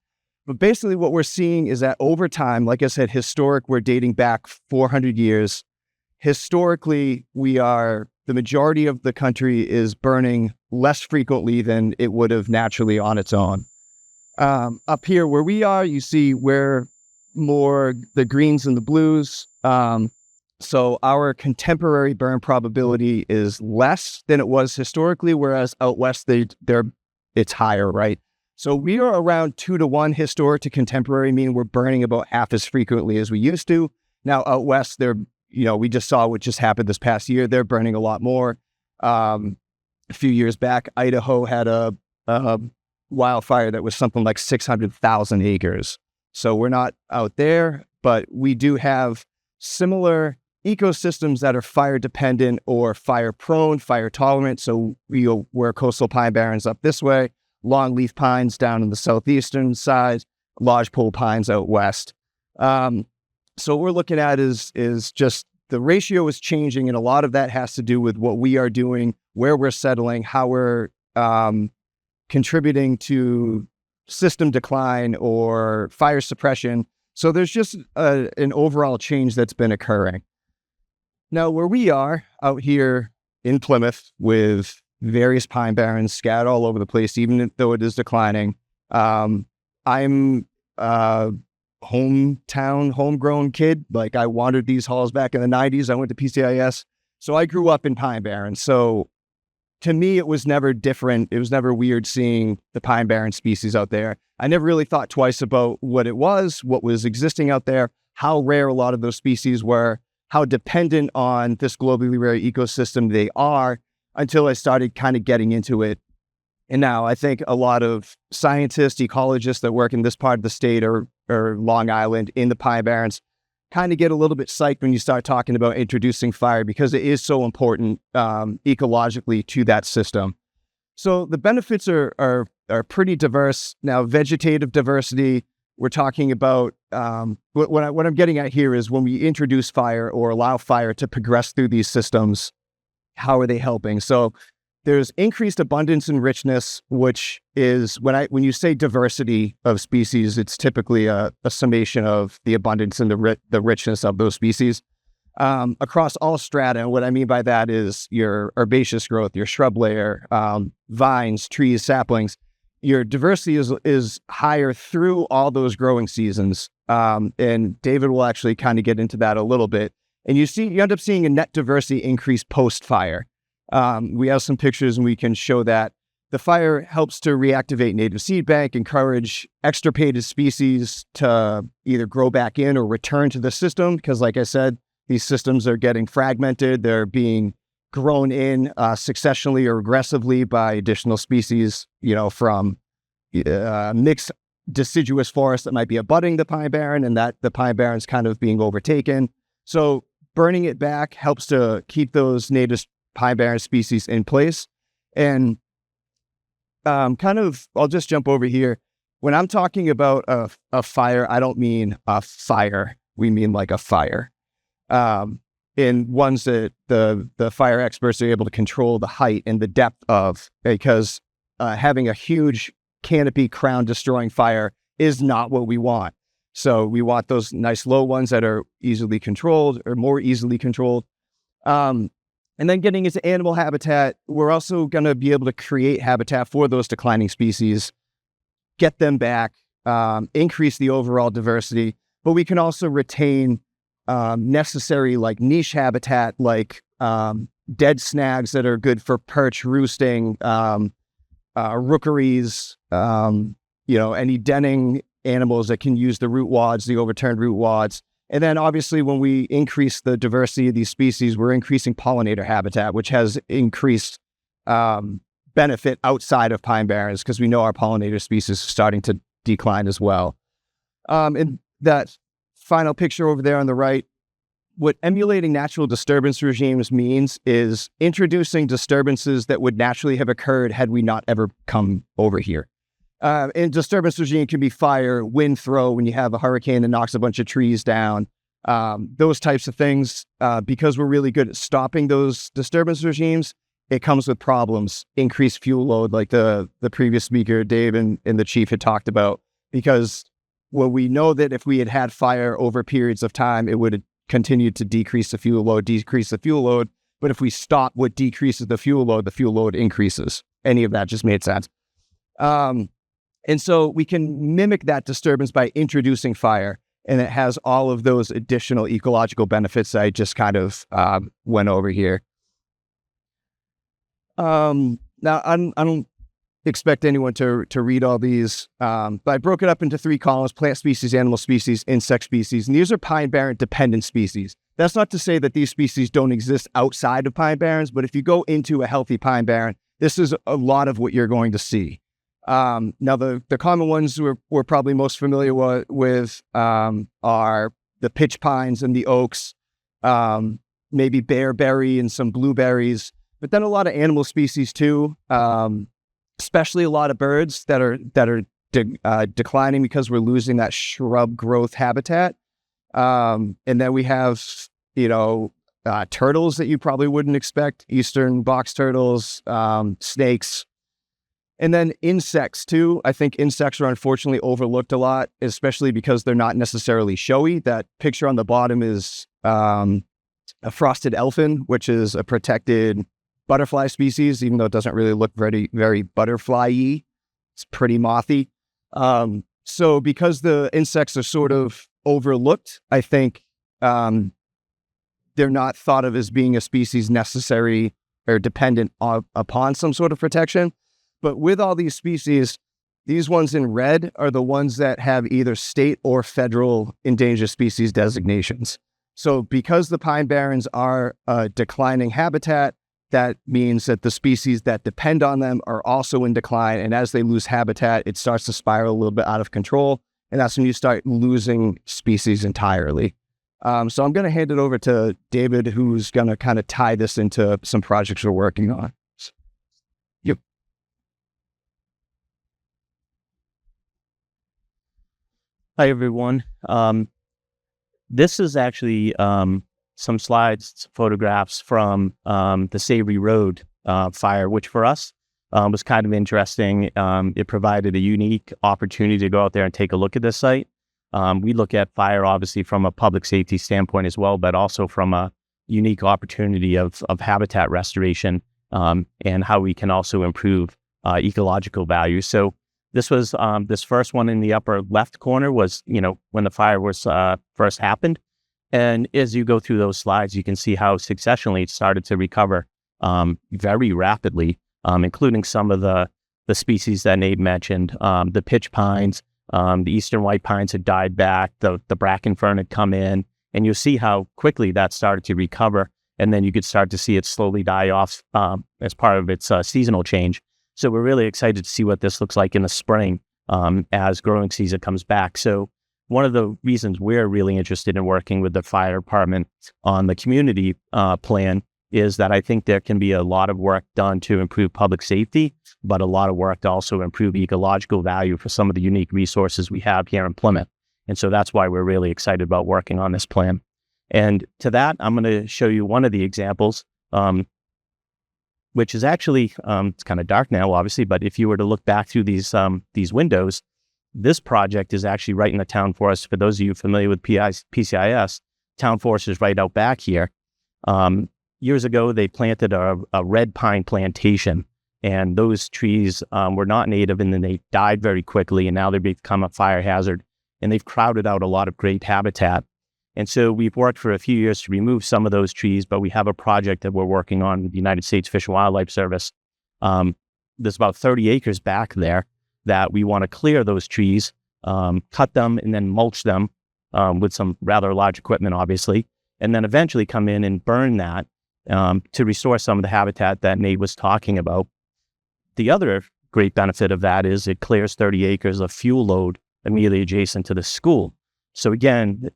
But basically what we're seeing is that over time, like I said, historic, we're dating back 400 years. Historically, the majority of the country is burning less frequently than it would have naturally on its own. Up here where we are, you see we're more the greens and the blues. So our contemporary burn probability is less than it was historically, whereas out west, it's higher, right? So we are around 2-to-1 historic to contemporary, meaning we're burning about half as frequently as we used to. Now out west, we just saw what just happened this past year. They're burning a lot more. A few years back, Idaho had a wildfire that was something like 600,000 acres. So we're not out there, but we do have similar ecosystems that are fire dependent or fire prone, fire tolerant. So we're coastal pine barrens up this way, longleaf pines down in the southeastern side, lodgepole pines out west. So what we're looking at is just the ratio is changing, and a lot of that has to do with what we are doing, where we're settling, how we're contributing to system decline or fire suppression. So there's just an overall change that's been occurring. Now, where we are out here in Plymouth with various pine barrens scattered all over the place, even though it is declining, I'm a homegrown kid. Like, I wandered these halls back in the 90s. I went to PCIS. So I grew up in pine barrens. So to me, it was never different. It was never weird seeing the pine barren species out there. I never really thought twice about what it was, what was existing out there, how rare a lot of those species were, how dependent on this globally rare ecosystem they are. until I started kind of getting into it. And now I think a lot of scientists, ecologists that work in this part of the state or Long Island in the Pine Barrens kind of get a little bit psyched when you start talking about introducing fire, because it is so important ecologically to that system. So the benefits are pretty diverse. Now, vegetative diversity, we're talking about, what I'm getting at here is when we introduce fire or allow fire to progress through these systems, how are they helping? So there's increased abundance and richness, which is when you say diversity of species, it's typically a summation of the abundance and the richness of those species across all strata. And what I mean by that is your herbaceous growth, your shrub layer, vines, trees, saplings. Your diversity is higher through all those growing seasons. And David will actually kind of get into that a little bit. And you end up seeing a net diversity increase post-fire. We have some pictures and we can show that. The fire helps to reactivate native seed bank, encourage extirpated species to either grow back in or return to the system, because like I said, these systems are getting fragmented. They're being grown in successionally or aggressively by additional species, from mixed deciduous forest that might be abutting the Pine Barren, and that the Pine Barren's kind of being overtaken. So burning it back helps to keep those native Pine Barren species in place. And I'll just jump over here. When I'm talking about a fire, I don't mean a fire. We mean like a fire. In ones that the fire experts are able to control the height and the depth of, because having a huge canopy crown destroying fire is not what we want. So we want those nice low ones that are easily controlled or more easily controlled. And then getting into animal habitat, we're also going to be able to create habitat for those declining species, get them back, increase the overall diversity, but we can also retain necessary like niche habitat, like dead snags that are good for perch roosting, rookeries, any denning animals that can use the root wads, the overturned root wads. And then obviously when we increase the diversity of these species, we're increasing pollinator habitat, which has increased benefit outside of Pine Barrens, because we know our pollinator species are starting to decline as well. And that final picture over there on the right, what emulating natural disturbance regimes means is introducing disturbances that would naturally have occurred had we not ever come over here. And disturbance regime can be fire, wind throw, when you have a hurricane that knocks a bunch of trees down, those types of things. Because we're really good at stopping those disturbance regimes, it comes with problems, increased fuel load, like the previous speaker, Dave, and the chief had talked about. Because we know that if we had fire over periods of time, it would have continued to decrease the fuel load. But if we stop what decreases the fuel load increases. Any of that just made sense. And so we can mimic that disturbance by introducing fire, and it has all of those additional ecological benefits that I just kind of went over here. Now, I don't expect anyone to read all these, but I broke it up into 3 columns: plant species, animal species, insect species. And these are Pine Barren dependent species. That's not to say that these species don't exist outside of Pine Barrens, but if you go into a healthy Pine Barren, this is a lot of what you're going to see. Now, the common ones we're probably most familiar with are the pitch pines and the oaks, maybe bearberry and some blueberries, but then a lot of animal species too, especially a lot of birds that are declining because we're losing that shrub growth habitat. And then we have, turtles that you probably wouldn't expect, eastern box turtles, snakes. And then insects too. I think insects are unfortunately overlooked a lot, especially because they're not necessarily showy. That picture on the bottom is a frosted elfin, which is a protected butterfly species, even though it doesn't really look very, very butterfly-y. It's pretty mothy. So because the insects are sort of overlooked, I think they're not thought of as being a species necessary or dependent upon some sort of protection. But with all these species, these ones in red are the ones that have either state or federal endangered species designations. So because the Pine Barrens are a declining habitat that means that the species that depend on them are also in decline. And as they lose habitat, it starts to spiral a little bit out of control. And that's when you start losing species entirely. So I'm going to hand it over to David, who's going to kind of tie this into some projects we're working on. Yep. Hi, everyone. This is actually some slides, photographs from the Savory Road fire, which for us was kind of interesting. It provided a unique opportunity to go out there and take a look at this site. We look at fire, obviously, from a public safety standpoint as well, but also from a unique opportunity of habitat restoration and how we can also improve ecological value. So this was this first one in the upper left corner was, when the fire was first happened. And as you go through those slides, you can see how successionally it started to recover very rapidly, including some of the species that Nate mentioned, the pitch pines. The eastern white pines had died back, the bracken fern had come in, and you'll see how quickly that started to recover. And then you could start to see it slowly die off as part of its seasonal change. So we're really excited to see what this looks like in the spring as growing season comes back. So one of the reasons we're really interested in working with the fire department on the community plan is that I think there can be a lot of work done to improve public safety, but a lot of work to also improve ecological value for some of the unique resources we have here in Plymouth. And so that's why we're really excited about working on this plan. And to that, I'm going to show you one of the examples, which is actually, it's kind of dark now, obviously, but if you were to look back through these windows, this project is actually right in the town forest. For those of you familiar with PCIS, town forest is right out back here. Years ago, they planted a red pine plantation, and those trees were not native, and then they died very quickly, and now they've become a fire hazard, and they've crowded out a lot of great habitat. And so we've worked for a few years to remove some of those trees, but we have a project that we're working on with the United States Fish and Wildlife Service. There's about 30 acres back there that we want to clear those trees, cut them, and then mulch them with some rather large equipment, obviously, and then eventually come in and burn that to restore some of the habitat that Nate was talking about. The other great benefit of that is it clears 30 acres of fuel load immediately adjacent to the school. So again,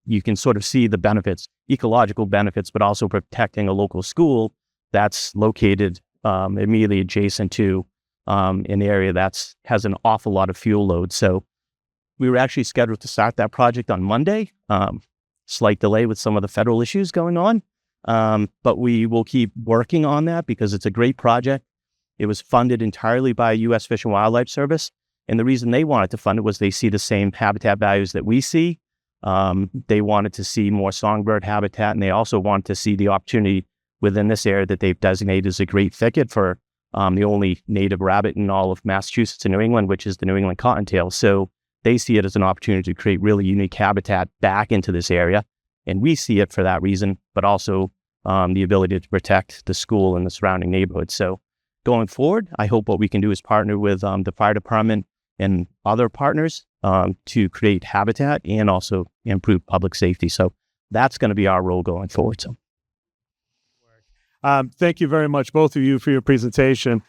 you can sort of see the benefits, ecological benefits, but also protecting a local school that's located immediately adjacent to an area that has an awful lot of fuel load. So we were actually scheduled to start that project on Monday. Slight delay with some of the federal issues going on, but we will keep working on that because it's a great project. It was funded entirely by U.S. Fish and Wildlife Service. And the reason they wanted to fund it was they see the same habitat values that we see. They wanted to see more songbird habitat, and they also wanted to see the opportunity within this area that they've designated as a great thicket for the only native rabbit in all of Massachusetts and New England, which is the New England cottontail. So they see it as an opportunity to create really unique habitat back into this area. And we see it for that reason, but also the ability to protect the school and the surrounding neighborhood. So going forward, I hope what we can do is partner with the fire department and other partners to create habitat and also improve public safety. So that's going to be our role going forward. So, thank you very much, both of you, for your presentation.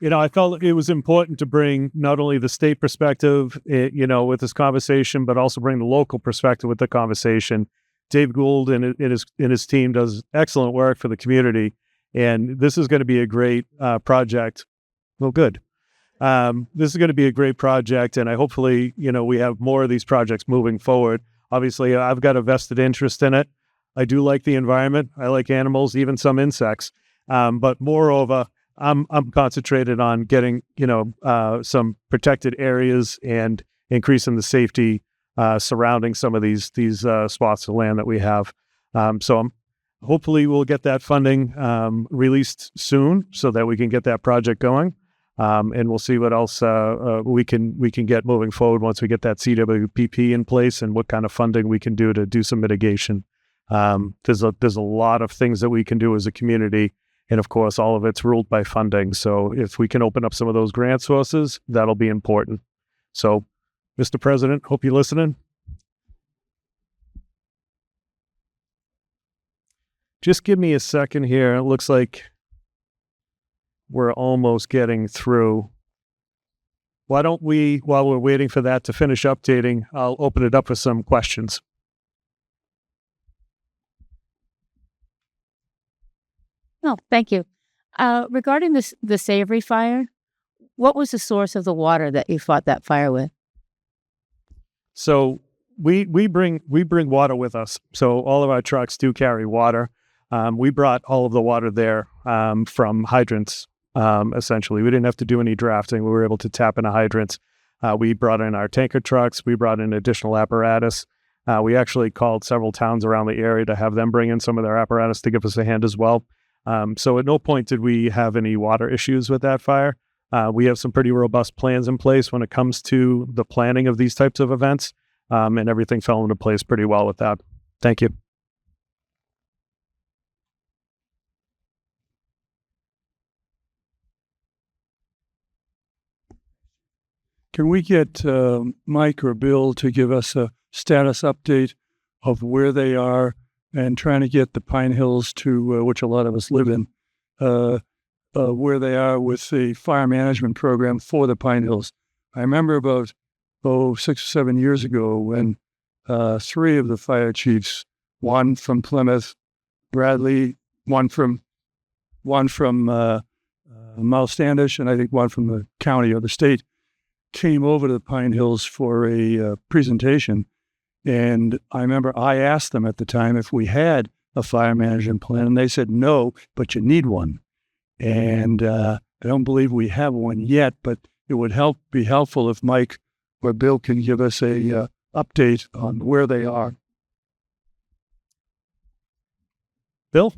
I felt it was important to bring not only the state perspective, with this conversation, but also bring the local perspective with the conversation. Dave Gould and his team does excellent work for the community, and this is going to be a great project. Well, good. This is going to be a great project, and hopefully, we have more of these projects moving forward. Obviously, I've got a vested interest in it. I do like the environment. I like animals, even some insects. But moreover, I'm concentrated on getting, some protected areas and increasing the safety surrounding some of these spots of land that we have. So hopefully we'll get that funding released soon so that we can get that project going. And we'll see what else we can get moving forward once we get that CWPP in place and what kind of funding we can do to do some mitigation. There's a lot of things that we can do as a community, and of course, all of it's ruled by funding. So if we can open up some of those grant sources, that'll be important. So, Mr. President, hope you're listening. Just give me a second here. It looks like we're almost getting through. Why don't we, while we're waiting for that to finish updating, I'll open it up for some questions. Oh, thank you. Regarding the Savory fire, what was the source of the water that you fought that fire with? So we bring water with us. So all of our trucks do carry water. We brought all of the water there from hydrants. Essentially, we didn't have to do any drafting. We were able to tap into hydrants. We brought in our tanker trucks. We brought in additional apparatus. We actually called several towns around the area to have them bring in some of their apparatus to give us a hand as well. So at no point did we have any water issues with that fire. We have some pretty robust plans in place when it comes to the planning of these types of events, and everything fell into place pretty well with that. Thank you. Can we get Mike or Bill to give us a status update of where they are and trying to get the Pine Hills to, which a lot of us live in, where they are with the fire management program for the Pine Hills? I remember about 6 or 7 years ago when 3 of the fire chiefs, one from Plymouth, Bradley, one from Mount Standish, and I think one from the county or the state, came over to the Pine Hills for a presentation. And I remember I asked them at the time if we had a fire management plan, and they said, no, but you need one. And I don't believe we have one yet, but it would be helpful if Mike or Bill can give us a update on where they are. Bill?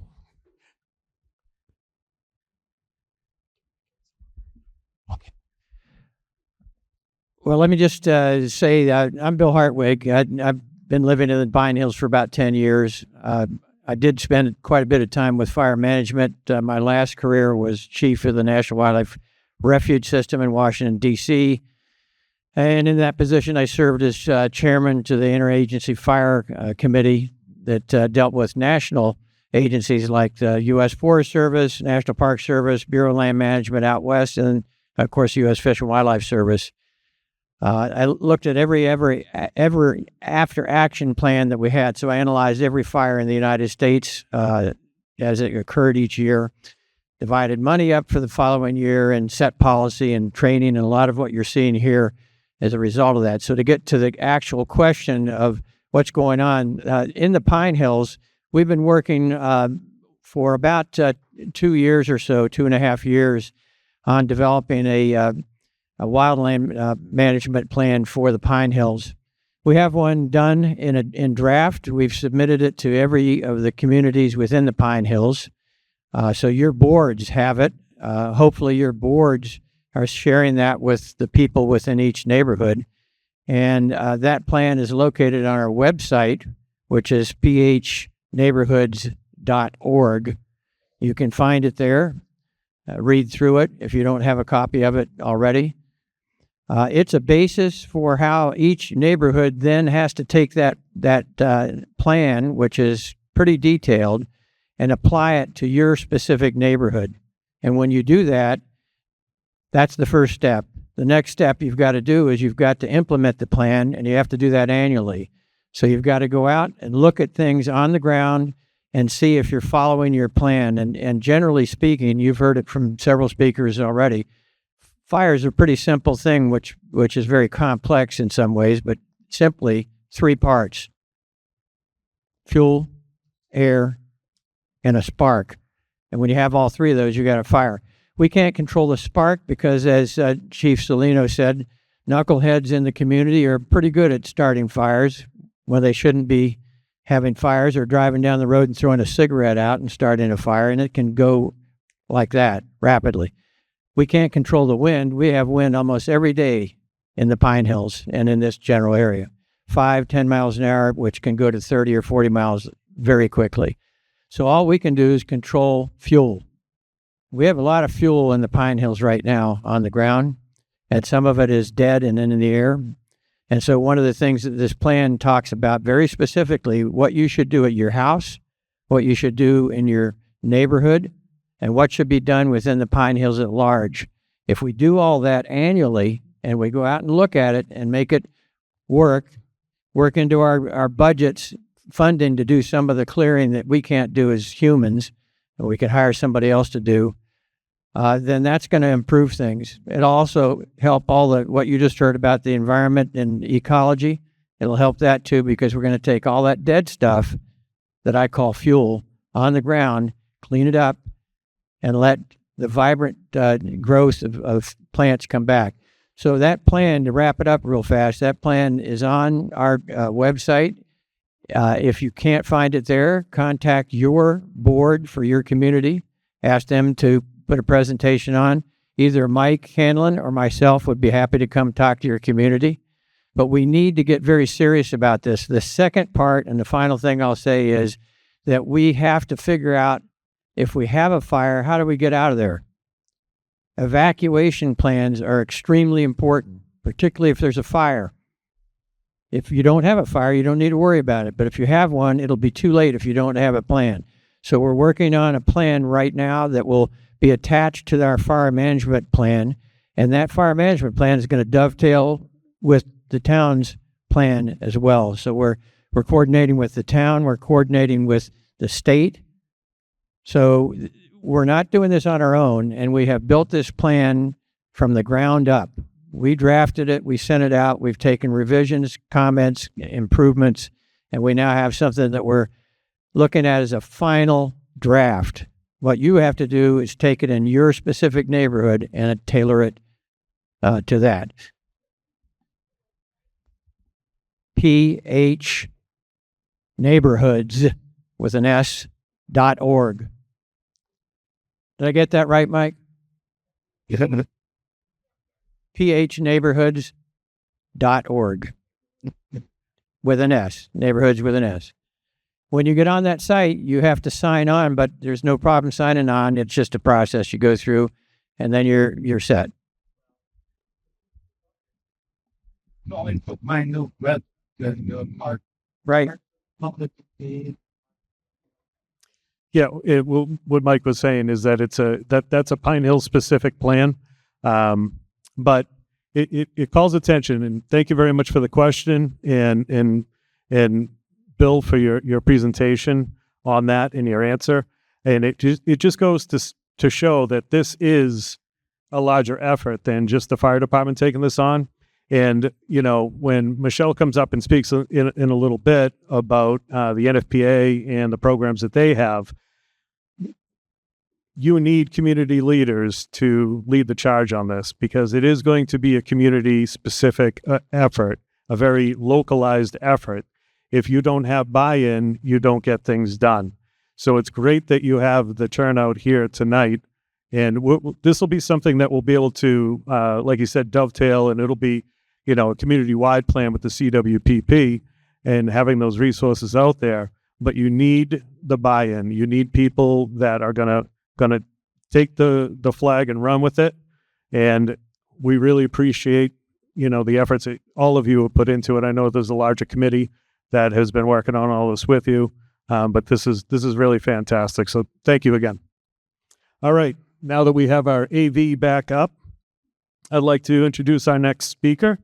Well, let me just say that I'm Bill Hartwig. I've been living in the Pine Hills for about 10 years. I did spend quite a bit of time with fire management. My last career was chief of the National Wildlife Refuge System in Washington, D.C. And in that position, I served as chairman to the Interagency Fire Committee that dealt with national agencies like the U.S. Forest Service, National Park Service, Bureau of Land Management out west, and, of course, U.S. Fish and Wildlife Service. I looked at every after action plan that we had. So I analyzed every fire in the United States as it occurred each year, divided money up for the following year, and set policy and training, and a lot of what you're seeing here as a result of that. So to get to the actual question of what's going on in the Pine Hills, we've been working for about 2 years or so, 2.5 years, on developing a wildland management plan for the Pine Hills. We have one done in draft. We've submitted it to every of the communities within the Pine Hills. So your boards have it. Hopefully your boards are sharing that with the people within each neighborhood. And that plan is located on our website, which is phneighborhoods.org. You can find it there. Read through it if you don't have a copy of it already. It's a basis for how each neighborhood then has to take that plan, which is pretty detailed, and apply it to your specific neighborhood. And when you do that, that's the first step. The next step you've got to do is you've got to implement the plan, and you have to do that annually. So you've got to go out and look at things on the ground and see if you're following your plan. And generally speaking, you've heard it from several speakers already, fire is a pretty simple thing, which is very complex in some ways, but simply 3 parts: fuel, air, and a spark. And when you have all 3 of those, you got a fire. We can't control the spark because, as Chief Salino said, knuckleheads in the community are pretty good at starting fires when they shouldn't be having fires, or driving down the road and throwing a cigarette out and starting a fire, and it can go like that rapidly. We can't control the wind. We have wind almost every day in the Pine Hills and in this general area. 5-10 miles an hour, which can go to 30 or 40 miles very quickly. So all we can do is control fuel. We have a lot of fuel in the Pine Hills right now on the ground, and some of it is dead and in the air. And so one of the things that this plan talks about very specifically, what you should do at your house, what you should do in your neighborhood, and what should be done within the Pine Hills at large. If we do all that annually and we go out and look at it and make it work into our budgets, funding to do some of the clearing that we can't do as humans, and we could hire somebody else to do, then that's going to improve things. It'll also help what you just heard about the environment and ecology. It'll help that too, because we're going to take all that dead stuff that I call fuel on the ground, clean it up, and let the vibrant growth of plants come back. So that plan, to wrap it up real fast, that plan is on our website. If you can't find it there, contact your board for your community. Ask them to put a presentation on. Either Mike Hanlon or myself would be happy to come talk to your community. But we need to get very serious about this. The second part, and the final thing I'll say, is that we have to figure out, if we have a fire, how do we get out of there? Evacuation plans are extremely important, particularly if there's a fire. If you don't have a fire, you don't need to worry about it. But if you have one, it'll be too late if you don't have a plan. So we're working on a plan right now that will be attached to our fire management plan. And that fire management plan is going to dovetail with the town's plan as well. So we're coordinating with the town, we're coordinating with the state. So we're not doing this on our own, and we have built this plan from the ground up. We drafted it, we sent it out, we've taken revisions, comments, improvements, and we now have something that we're looking at as a final draft. What you have to do is take it in your specific neighborhood and tailor it to that. PH neighborhoods with an S.org. Did I get that right, Mike? phneighborhoods.org with an S, neighborhoods with an S. When you get on that site, you have to sign on, but there's no problem signing on. It's just a process you go through, and then you're set. No, I put my new red mark. Right. Public. Yeah, what Mike was saying is that that's a Pine Hill specific plan, but it calls attention. And thank you very much for the question, and Bill for your presentation on that and your answer. And it just goes to show that this is a larger effort than just the fire department taking this on. And, when Michelle comes up and speaks in a little bit about the NFPA and the programs that they have, you need community leaders to lead the charge on this, because it is going to be a community-specific effort, a very localized effort. If you don't have buy-in, you don't get things done. So it's great that you have the turnout here tonight. And this will be something that we'll be able to, like you said, dovetail, and it'll be a community-wide plan with the CWPP and having those resources out there. But you need the buy-in. You need people that are gonna take the flag and run with it. And we really appreciate the efforts that all of you have put into it. I know there's a larger committee that has been working on all this with you, but this is really fantastic. So thank you again. All right, now that we have our AV back up, I'd like to introduce our next speaker.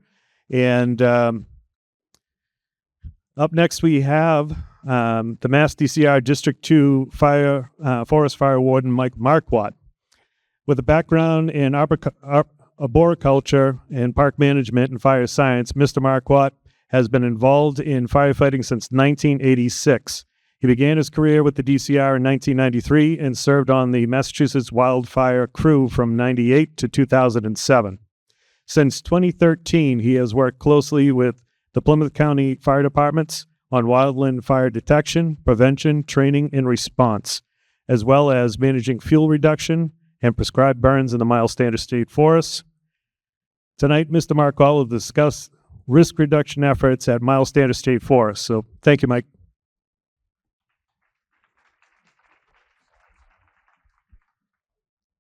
And up next, we have the Mass DCR District 2 Forest Fire Warden, Mike Marquardt. With a background in arboriculture and park management and fire science, Mr. Marquardt has been involved in firefighting since 1986. He began his career with the DCR in 1993 and served on the Massachusetts Wildfire crew from 98 to 2007. Since 2013, he has worked closely with the Plymouth County Fire Departments on wildland fire detection, prevention, training, and response, as well as managing fuel reduction and prescribed burns in the Miles Standard State Forests. Tonight, Mr. Marquardt will discuss risk reduction efforts at Miles Standard State Forest. So thank you, Mike.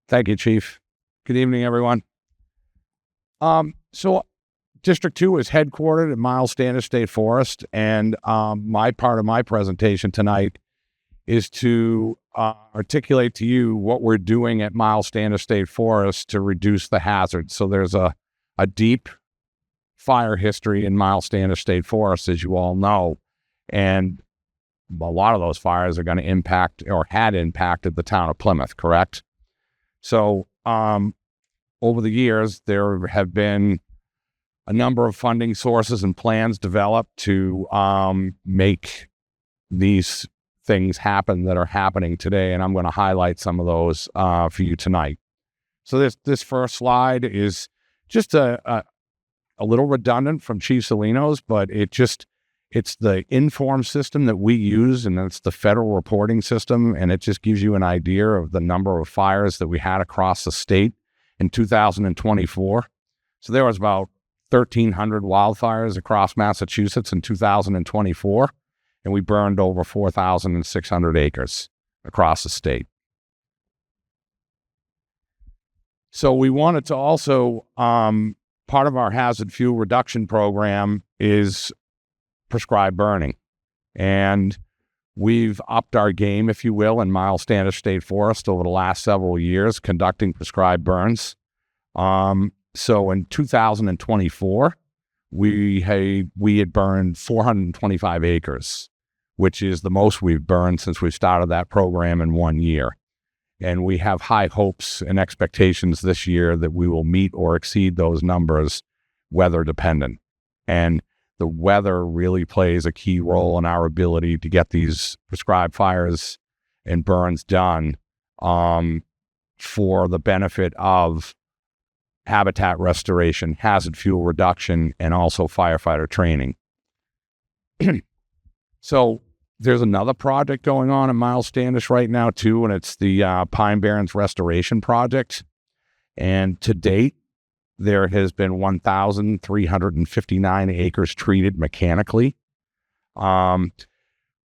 Thank you, Chief. Good evening, everyone. So District 2 is headquartered at Miles Standard State Forest, and my part of my presentation tonight is to articulate to you what we're doing at Miles Standish State Forest to reduce the hazard. So there's a deep fire history in Miles Standish State Forest, as you all know, and a lot of those fires are going to impact or had impacted the town of Plymouth, correct? So over the years, there have been a number of funding sources and plans developed to make these things happen that are happening today, and I'm going to highlight some of those for you tonight. So this first slide is just a little redundant from Chief Salino's, but it's the Inform system that we use, and it's the federal reporting system, and it just gives you an idea of the number of fires that we had across the state in 2024. So there was about 1,300 wildfires across Massachusetts in 2024, and we burned over 4,600 acres across the state. So we wanted to also, part of our hazard fuel reduction program is prescribed burning. And we've upped our game, if you will, in Miles Standish State Forest over the last several years, conducting prescribed burns. So in 2024, we had burned 425 acres, which is the most we've burned since we started that program in 1 year. And we have high hopes and expectations this year that we will meet or exceed those numbers, weather dependent. And the weather really plays a key role in our ability to get these prescribed fires and burns done for the benefit of habitat restoration, hazard fuel reduction, and also firefighter training. So there's another project going on in Miles Standish right now too, and it's the Pine Barrens Restoration Project. And to date, there has been 1,359 acres treated mechanically,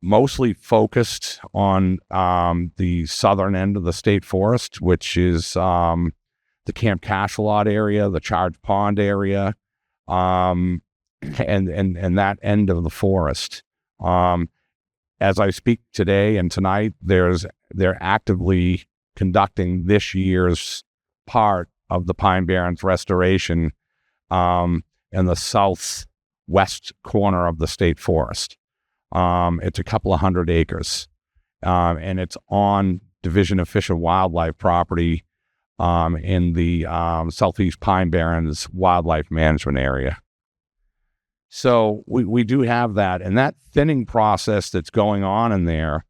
mostly focused on the southern end of the state forest, which is the Camp Cashelot area, the Charge Pond area, and that end of the forest. As I speak today and tonight, they're actively conducting this year's part of the Pine Barrens restoration in the southwest corner of the state forest. It's a couple of hundred acres, and it's on Division of Fish and Wildlife property in the Southeast Pine Barrens Wildlife Management Area. So we do have that, and that thinning process that's going on in there,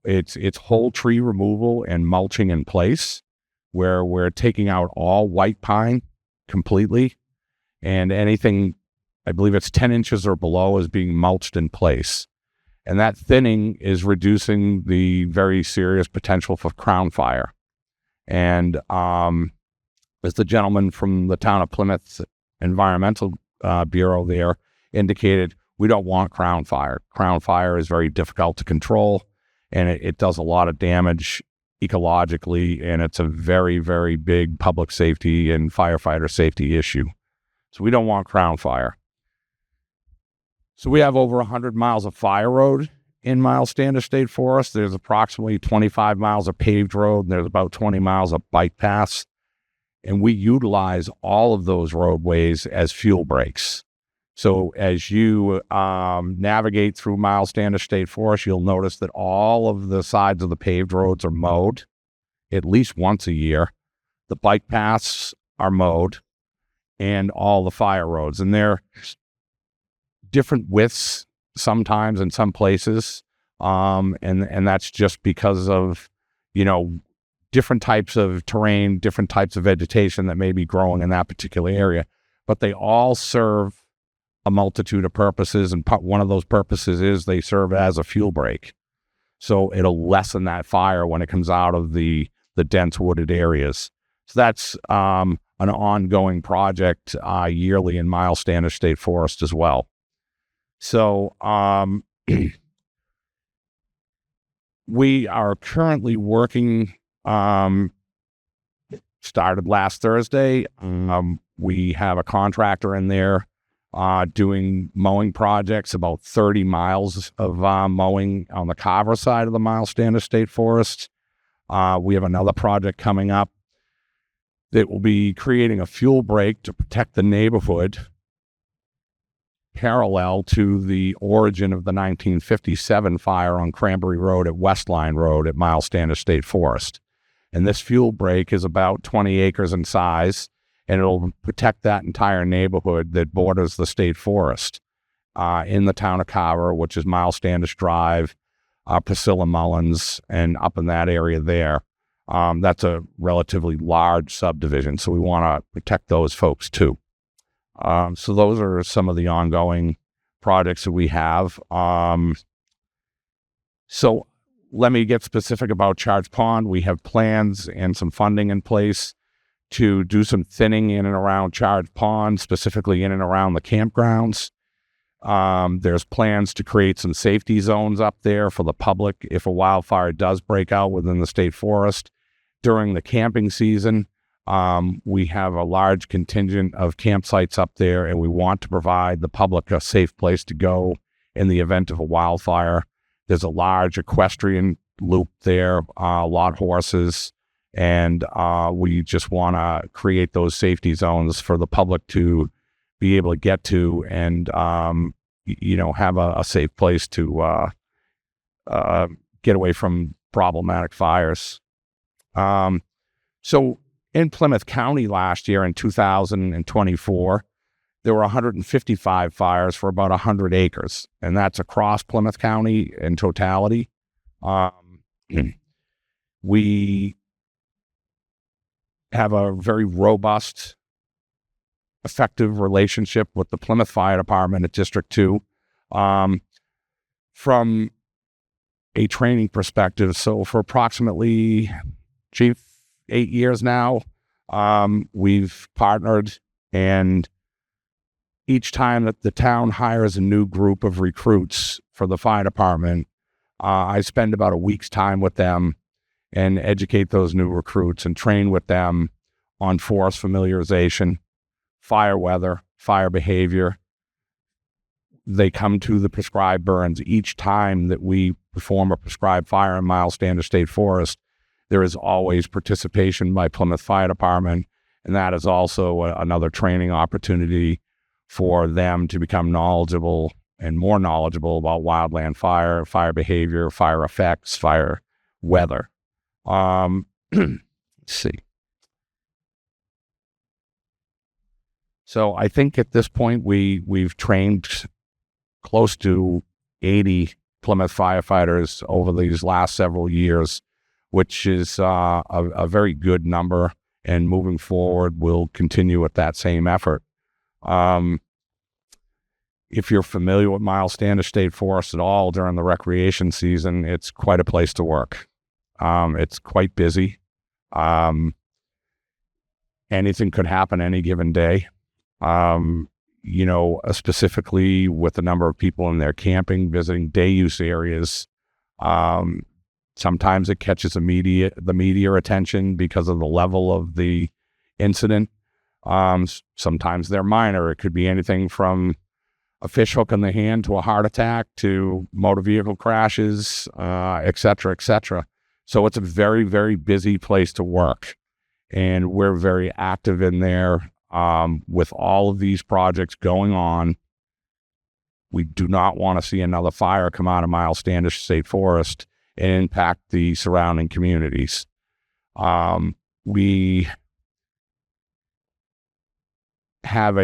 it's whole tree removal and mulching in place, where we're taking out all white pine completely, and anything, I believe it's 10 inches or below, is being mulched in place. And that thinning is reducing the very serious potential for crown fire. And as the gentleman from the Town of Plymouth Environmental Bureau there indicated, we don't want crown fire. Crown fire is very difficult to control, and it does a lot of damage ecologically, and it's a very, very big public safety and firefighter safety issue. So we don't want crown fire. So we have over 100 miles of fire road in Miles Standish State Forest. There's approximately 25 miles of paved road, and there's about 20 miles of bike paths. And we utilize all of those roadways as fuel breaks. So as you navigate through Miles Standish State Forest, you'll notice that all of the sides of the paved roads are mowed at least once a year. The bike paths are mowed, and all the fire roads. And they're different widths sometimes in some places. And that's just because of, different types of terrain, different types of vegetation that may be growing in that particular area. But they all serve a multitude of purposes, and one of those purposes is they serve as a fuel break. So it'll lessen that fire when it comes out of the dense wooded areas. So that's an ongoing project yearly in Miles Standish State Forest as well. So we are currently working, started last Thursday. We have a contractor in there doing mowing projects, about 30 miles of mowing on the Carver side of the Miles Standish State Forest. We have another project coming up that will be creating a fuel break to protect the neighborhood parallel to the origin of the 1957 fire on Cranberry Road at Westline Road at Miles Standish State Forest. And this fuel break is about 20 acres in size, and it'll protect that entire neighborhood that borders the state forest in the town of Carver, which is Miles Standish Drive, Priscilla Mullins, and up in that area there. That's a relatively large subdivision, so we want to protect those folks too. So those are some of the ongoing projects that we have. So let me get specific about Charge Pond. We have plans and some funding in place to do some thinning in and around Charge Pond, specifically in and around the campgrounds. There's plans to create some safety zones up there for the public if a wildfire does break out within the state forest. During the camping season, we have a large contingent of campsites up there, and we want to provide the public a safe place to go in the event of a wildfire. There's a large equestrian loop there, a lot of horses, and we just want to create those safety zones for the public to be able to get to and, have a safe place to get away from problematic fires. So in Plymouth County last year in 2024, there were 155 fires for about 100 acres, and that's across Plymouth County in totality. We have a very robust, effective relationship with the Plymouth Fire Department at District 2 from a training perspective. So for approximately, Chief, 8 years now, we've partnered, and each time that the town hires a new group of recruits for the fire department, I spend about a week's time with them and educate those new recruits and train with them on force familiarization, fire weather, fire behavior. They come to the prescribed burns each time that we perform a prescribed fire in Miles Standish State Forest. There is always participation by Plymouth Fire Department, and that is also another training opportunity for them to become knowledgeable and more knowledgeable about wildland fire, fire behavior, fire effects, fire weather. Let's see. So I think at this point we've trained close to 80 Plymouth firefighters over these last several years, which is a very good number, and moving forward, we'll continue with that same effort. If you're familiar with Miles Standish State Forest at all during the recreation season, it's quite a place to work. It's quite busy. Anything could happen any given day. Specifically with the number of people in there camping, visiting day use areas. Sometimes it catches the media attention because of the level of the incident. Sometimes they're minor. It could be anything from a fish hook in the hand to a heart attack to motor vehicle crashes, et cetera, et cetera. So it's a very, very busy place to work. And we're very active in there with all of these projects going on. We do not want to see another fire come out of Miles Standish State Forest and impact the surrounding communities. We have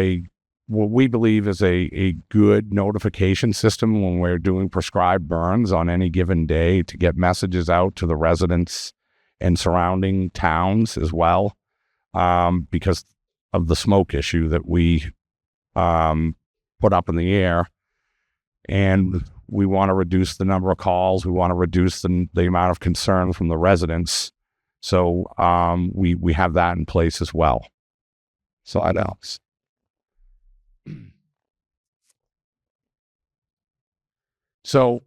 what we believe is a good notification system when we're doing prescribed burns on any given day to get messages out to the residents and surrounding towns as well, because of the smoke issue that we put up in the air. And we want to reduce the number of calls. We want to reduce the amount of concern from the residents. So we have that in place as well. So that helps. So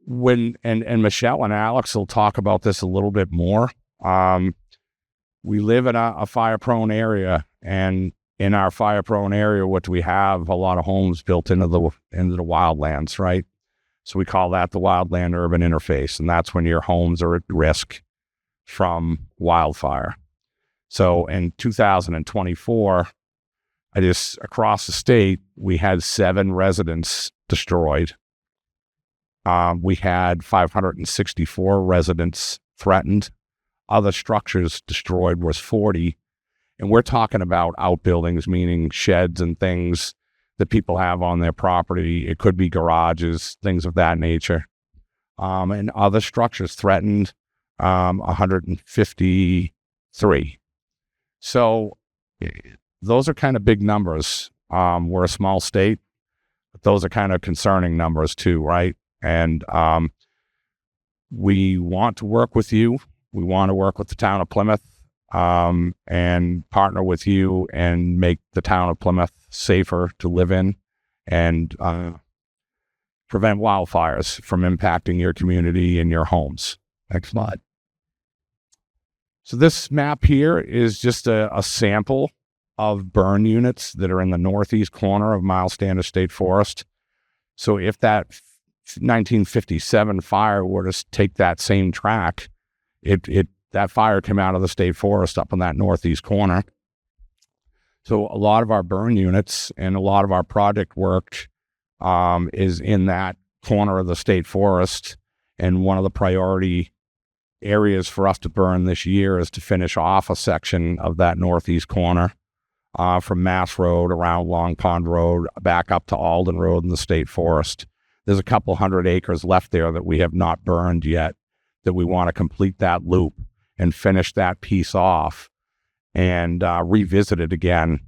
and Michelle and Alex will talk about this a little bit more. We live in a fire-prone area, and in our fire-prone area, what do we have? A lot of homes built into the wildlands, right? So we call that the wildland-urban interface, and that's when your homes are at risk from wildfire. So in 2024, across the state, we had 7 residents destroyed. We had 564 residents threatened. Other structures destroyed was 40. And we're talking about outbuildings, meaning sheds and things that people have on their property. It could be garages, things of that nature. And other structures threatened, 153. So those are kind of big numbers. We're a small state, but those are kind of concerning numbers too, right? And we want to work with you. We want to work with the town of Plymouth and partner with you and make the town of Plymouth safer to live in and prevent wildfires from impacting your community and your homes. Next slide. So this map here is just a sample of burn units that are in the northeast corner of Miles Standish State Forest. So if that 1957 fire were to take that same track, that fire came out of the state forest up in that northeast corner. So a lot of our burn units and a lot of our project work is in that corner of the state forest. And one of the priority areas for us to burn this year is to finish off a section of that northeast corner from Mass Road around Long Pond Road back up to Alden Road in the state forest. There's a couple 100 acres left there that we have not burned yet, that we want to complete that loop and finish that piece off and revisit it again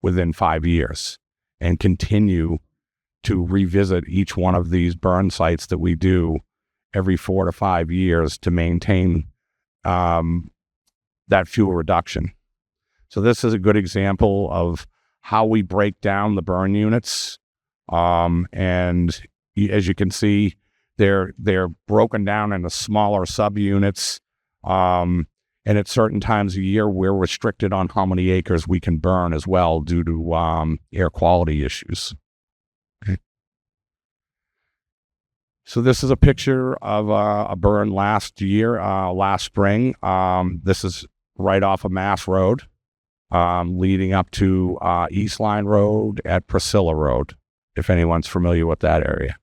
within 5 years and continue to revisit each one of these burn sites that we do every 4 to 5 years to maintain that fuel reduction. So this is a good example of how we break down the burn units. And as you can see, they're broken down into smaller subunits. And at certain times of year, we're restricted on how many acres we can burn as well due to air quality issues. Okay. So this is a picture of a burn last spring. This is right off of Mass Road, leading up to East Line Road at Priscilla Road, if anyone's familiar with that area.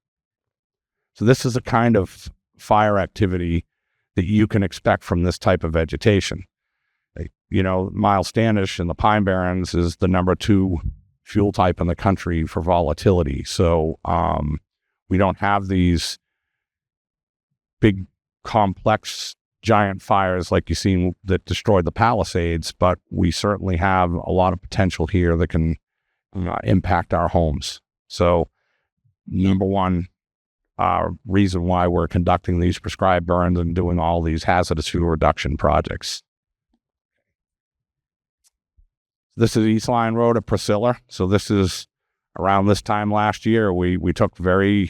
So this is a kind of fire activity that you can expect from this type of vegetation. You know, Miles Standish in the Pine Barrens is the number 2 fuel type in the country for volatility. So we don't have these big, complex, giant fires like you've seen that destroyed the Palisades, but we certainly have a lot of potential here that can impact our homes. So number one reason why we're conducting these prescribed burns and doing all these hazardous fuel reduction projects. This is East Line Road at Priscilla. So this is around this time last year, we took a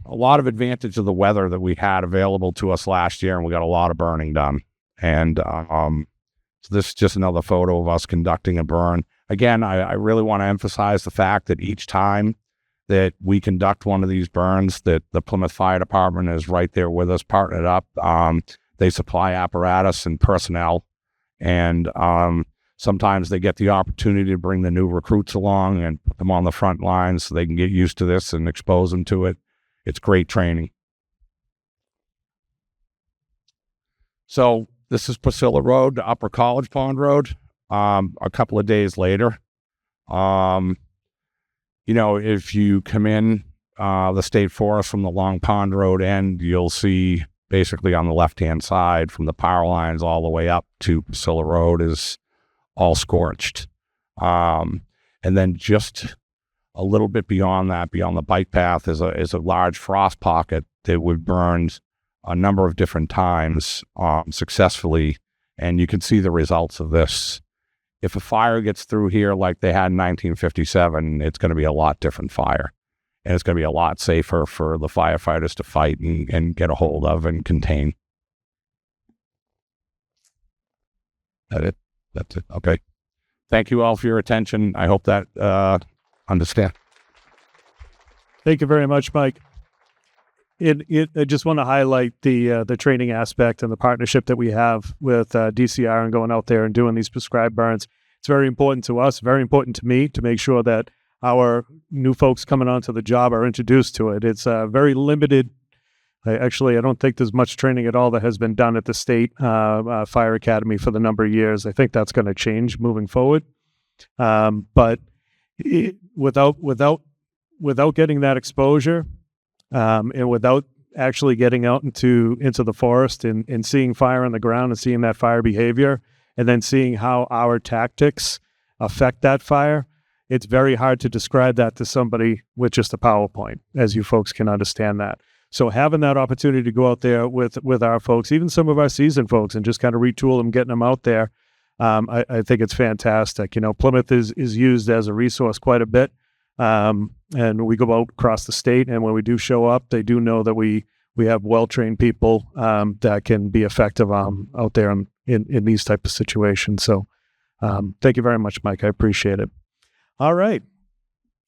lot of advantage of the weather that we had available to us last year, and we got a lot of burning done. And so this is just another photo of us conducting a burn. Again, I really want to emphasize the fact that each time that we conduct one of these burns, that the Plymouth Fire Department is right there with us, partnered up. They supply apparatus and personnel, and sometimes they get the opportunity to bring the new recruits along and put them on the front lines so they can get used to this and expose them to it. It's great training. So this is Priscilla Road to Upper College Pond Road. A couple of days later, you know, if you come in the state forest from the Long Pond Road end, you'll see basically on the left-hand side from the power lines all the way up to Priscilla Road is all scorched. And then just a little bit beyond that, beyond the bike path, is a large frost pocket that we've burned a number of different times successfully, and you can see the results of this. If a fire gets through here like they had in 1957, it's going to be a lot different fire, and it's going to be a lot safer for the firefighters to fight and get a hold of and contain. That's it. Okay. thank you all for your attention. I hope that understand. Thank you very much, Mike. I just want to highlight the training aspect and the partnership that we have with DCR and going out there and doing these prescribed burns. It's very important to us, very important to me to make sure that our new folks coming onto the job are introduced to it. It's very limited. Actually, I don't think there's much training at all that has been done at the state fire academy for the number of years. I think that's going to change moving forward. But without getting that exposure, and without actually getting out into the forest and seeing fire on the ground and seeing that fire behavior, and then seeing how our tactics affect that fire, it's very hard to describe that to somebody with just a PowerPoint, as you folks can understand that. So having that opportunity to go out there with our folks, even some of our seasoned folks, and just kind of retool them, getting them out there, I think it's fantastic. Plymouth is used as a resource quite a bit. And we go out across the state, and when we do show up, they do know that we have well-trained people that can be effective out there in these type of situations. So thank you very much, Mike. I appreciate it. All right.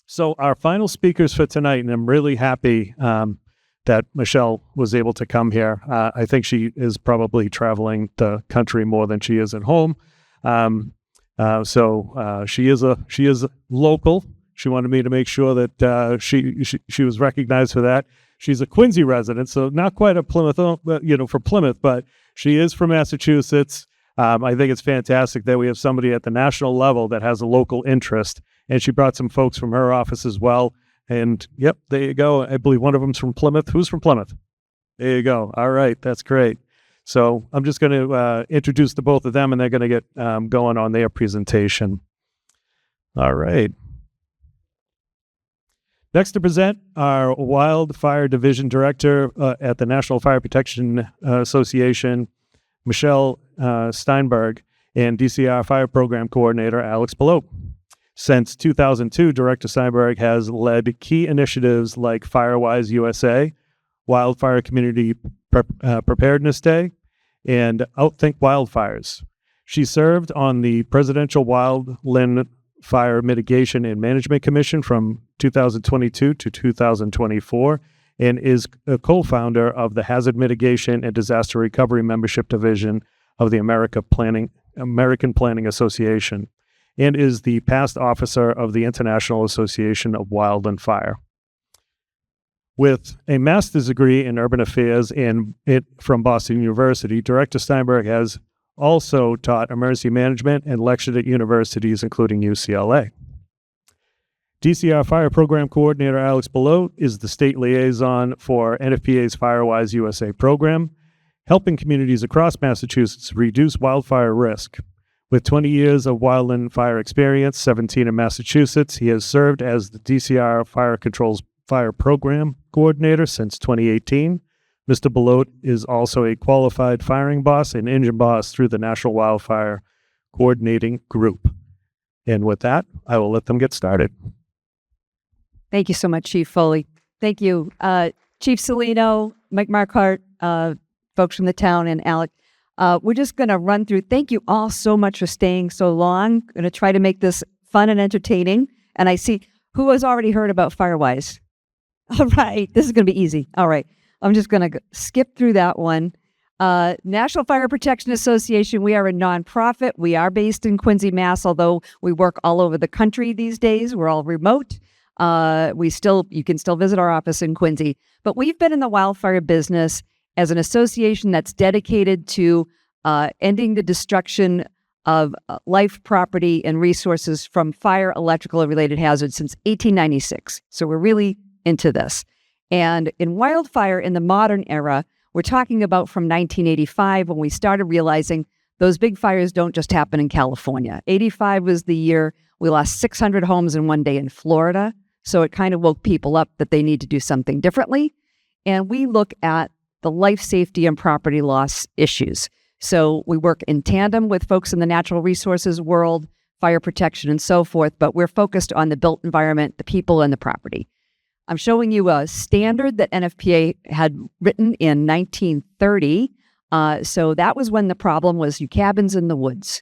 So our final speakers for tonight, and I'm really happy that Michelle was able to come here. I think she is probably traveling the country more than she is at home. So she is local. She wanted me to make sure that she was recognized for that. She's a Quincy resident, so not quite a Plymouth, for Plymouth, but she is from Massachusetts. I think it's fantastic that we have somebody at the national level that has a local interest, and she brought some folks from her office as well. And yep, there you go. I believe one of them's from Plymouth. Who's from Plymouth? There you go. All right, that's great. So I'm just going to introduce the both of them, and they're going to get going on their presentation. All right. Next to present, our Wildfire Division Director at the National Fire Protection Association, Michelle Steinberg, and DCR Fire Program Coordinator, Alex Belote. Since 2002, Director Steinberg has led key initiatives like FireWise USA, Wildfire Community Preparedness Day, and Outthink Wildfires. She served on the Presidential Wildland Fire Mitigation and Management Commission from 2022 to 2024, and is a co-founder of the Hazard Mitigation and Disaster Recovery Membership Division of the American Planning Association, and is the past officer of the International Association of Wildland Fire. With a master's degree in urban affairs from Boston University, Director Steinberg has also taught emergency management and lectured at universities, including UCLA. DCR Fire Program Coordinator Alex Belote is the state liaison for NFPA's FireWise USA program, helping communities across Massachusetts reduce wildfire risk. With 20 years of wildland fire experience, 17 in Massachusetts, he has served as the DCR Fire Control's Fire Program Coordinator since 2018. Mr. Belote is also a qualified firing boss and engine boss through the National Wildfire Coordinating Group. And with that, I will let them get started. Thank you so much, Chief Foley. Thank you, Chief Salino, Mike Marquardt, folks from the town, and Alec. We're just going to run through. Thank you all so much for staying so long. Going to try to make this fun and entertaining. And I see who has already heard about FireWise. All right, this is going to be easy. All right, I'm just going to skip through that one. National Fire Protection Association, we are a nonprofit. We are based in Quincy, Mass, although we work all over the country these days. We're all remote. You can still visit our office in Quincy. But we've been in the wildfire business as an association that's dedicated to ending the destruction of life, property, and resources from fire, electrical, and related hazards since 1896. So we're really into this. And in wildfire in the modern era, we're talking about from 1985 when we started realizing those big fires don't just happen in California. 85 was the year we lost 600 homes in one day in Florida. So it kind of woke people up that they need to do something differently. And we look at the life safety and property loss issues. So we work in tandem with folks in the natural resources world, fire protection and so forth, but we're focused on the built environment, the people, and the property. I'm showing you a standard that NFPA had written in 1930. So that was when the problem was cabins in the woods.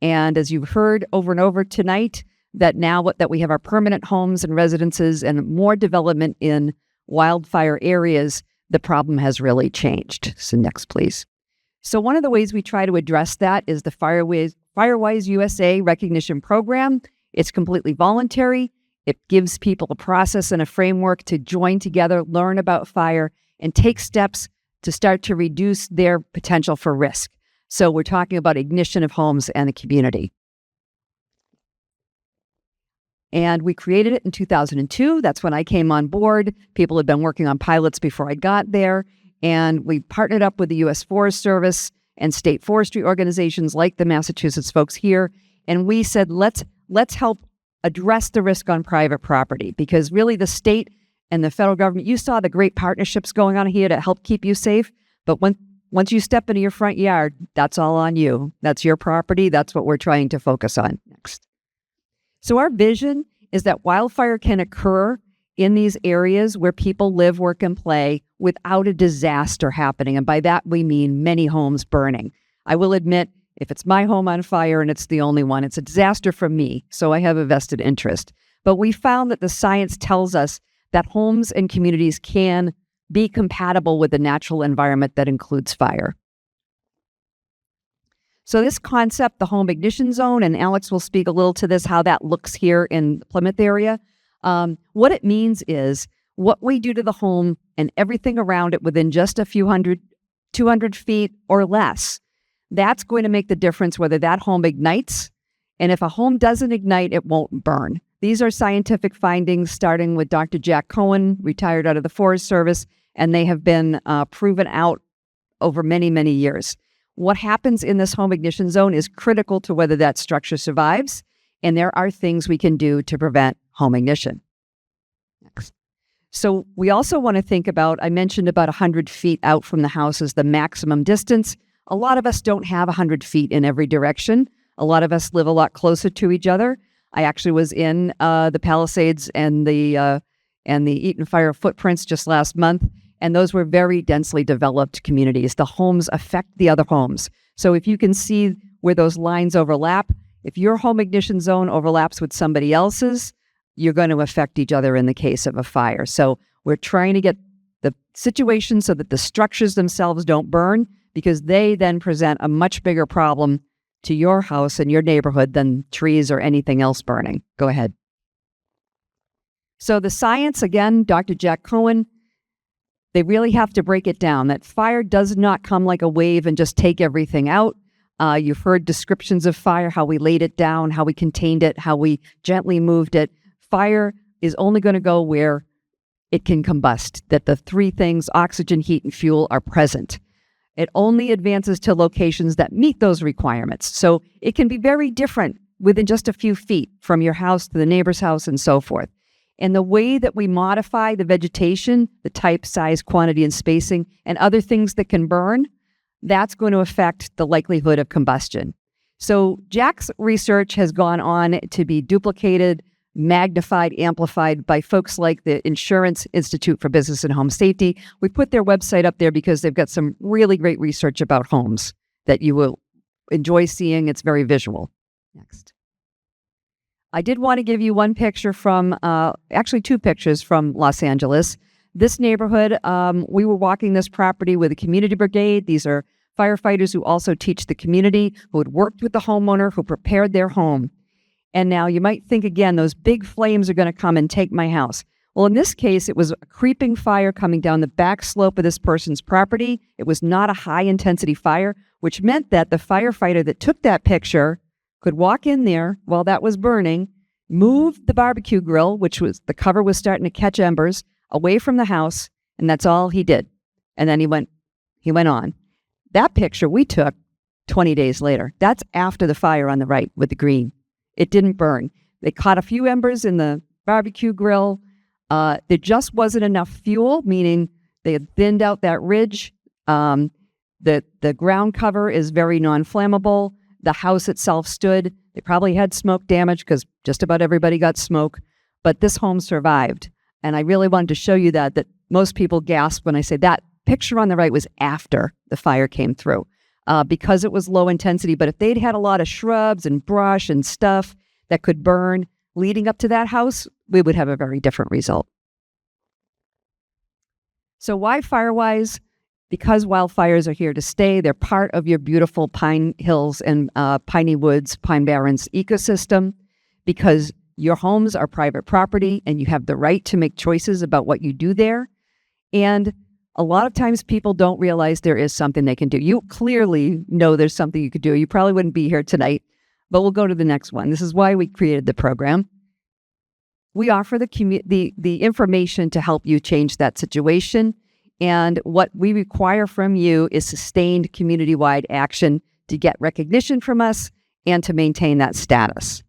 And as you've heard over and over tonight, that now that we have our permanent homes and residences and more development in wildfire areas, the problem has really changed. So next, please. So one of the ways we try to address that is the Firewise USA recognition program. It's completely voluntary. It gives people a process and a framework to join together, learn about fire, and take steps to start to reduce their potential for risk. So we're talking about ignition of homes and the community. And we created it in 2002. That's when I came on board. People had been working on pilots before I got there. And we partnered up with the U.S. Forest Service and state forestry organizations like the Massachusetts folks here. And we said, let's help address the risk on private property, because really the state and the federal government, you saw the great partnerships going on here to help keep you safe. But once you step into your front yard, that's all on you. That's your property. That's what we're trying to focus on next. So our vision is that wildfire can occur in these areas where people live, work, and play without a disaster happening. And by that, we mean many homes burning. I will admit, if it's my home on fire and it's the only one, it's a disaster for me. So I have a vested interest. But we found that the science tells us that homes and communities can be compatible with the natural environment that includes fire. So this concept, the home ignition zone, and Alex will speak a little to this, how that looks here in the Plymouth area. What it means is what we do to the home and everything around it within just a few 200 feet or less. That's going to make the difference whether that home ignites. And if a home doesn't ignite, it won't burn. These are scientific findings starting with Dr. Jack Cohen, retired out of the Forest Service, and they have been proven out over many, many years. What happens in this home ignition zone is critical to whether that structure survives, and there are things we can do to prevent home ignition. Next. So we also want to think about, I mentioned about 100 feet out from the house is the maximum distance. A lot of us don't have 100 feet in every direction. A lot of us live a lot closer to each other. I actually was in the Palisades and the Eaton Fire footprints just last month, and those were very densely developed communities. The homes affect the other homes. So if you can see where those lines overlap, if your home ignition zone overlaps with somebody else's, you're going to affect each other in the case of a fire. So we're trying to get the situation so that the structures themselves don't burn, because they then present a much bigger problem to your house and your neighborhood than trees or anything else burning. Go ahead. So the science, again, Dr. Jack Cohen, they really have to break it down, that fire does not come like a wave and just take everything out. You've heard descriptions of fire, how we laid it down, how we contained it, how we gently moved it. Fire is only going to go where it can combust, that the three things, oxygen, heat, and fuel, are present. It only advances to locations that meet those requirements. So it can be very different within just a few feet from your house to the neighbor's house and so forth. And the way that we modify the vegetation, the type, size, quantity, and spacing, and other things that can burn, that's going to affect the likelihood of combustion. So Jack's research has gone on to be duplicated, magnified, amplified by folks like the Insurance Institute for Business and Home Safety. We put their website up there because they've got some really great research about homes that you will enjoy seeing. It's very visual. Next. I did want to give you one picture from, actually two pictures from Los Angeles. This neighborhood, we were walking this property with a community brigade. These are firefighters who also teach the community, who had worked with the homeowner, who prepared their home. And now you might think, again, those big flames are going to come and take my house. Well, in this case, it was a creeping fire coming down the back slope of this person's property. It was not a high-intensity fire, which meant that the firefighter that took that picture could walk in there while that was burning, move the barbecue grill, which was the cover was starting to catch embers, away from the house, and that's all he did. And then he went on. That picture we took 20 days later. That's after the fire on the right with the green. It didn't burn. They caught a few embers in the barbecue grill. There just wasn't enough fuel, meaning they had thinned out that ridge. The ground cover is very non-flammable. The house itself stood. They probably had smoke damage because just about everybody got smoke, but this home survived. And I really wanted to show you that most people gasp when I say that picture on the right was after the fire came through. because it was low intensity. But if they'd had a lot of shrubs and brush and stuff that could burn leading up to that house, we would have a very different result. So why Firewise? Because wildfires are here to stay. They're part of your beautiful Pine Hills and Piney Woods, Pine Barrens ecosystem, because your homes are private property and you have the right to make choices about what you do there. And a lot of times people don't realize there is something they can do. You clearly know there's something you could do. You probably wouldn't be here tonight, but we'll go to the next one. This is why we created the program. We offer the information to help you change that situation. And what we require from you is sustained community-wide action to get recognition from us and to maintain that status.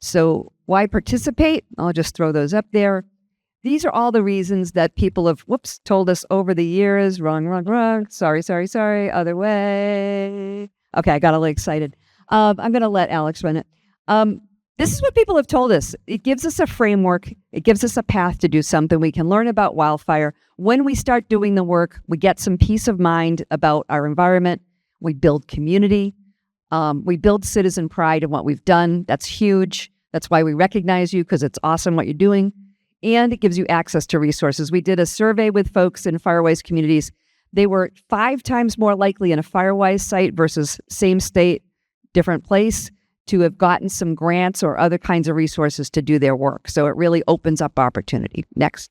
So why participate? I'll just throw those up there. These are all the reasons that people have, told us over the years. Wrong. Sorry. Other way. Okay, I got a little excited. I'm going to let Alex run it. This is what people have told us. It gives us a framework. It gives us a path to do something. We can learn about wildfire. When we start doing the work, we get some peace of mind about our environment. We build community. We build citizen pride in what we've done. That's huge. That's why we recognize you, because it's awesome what you're doing. And it gives you access to resources. We did a survey with folks in Firewise communities. They were 5 times more likely in a Firewise site versus same state, different place, to have gotten some grants or other kinds of resources to do their work. So it really opens up opportunity. Next.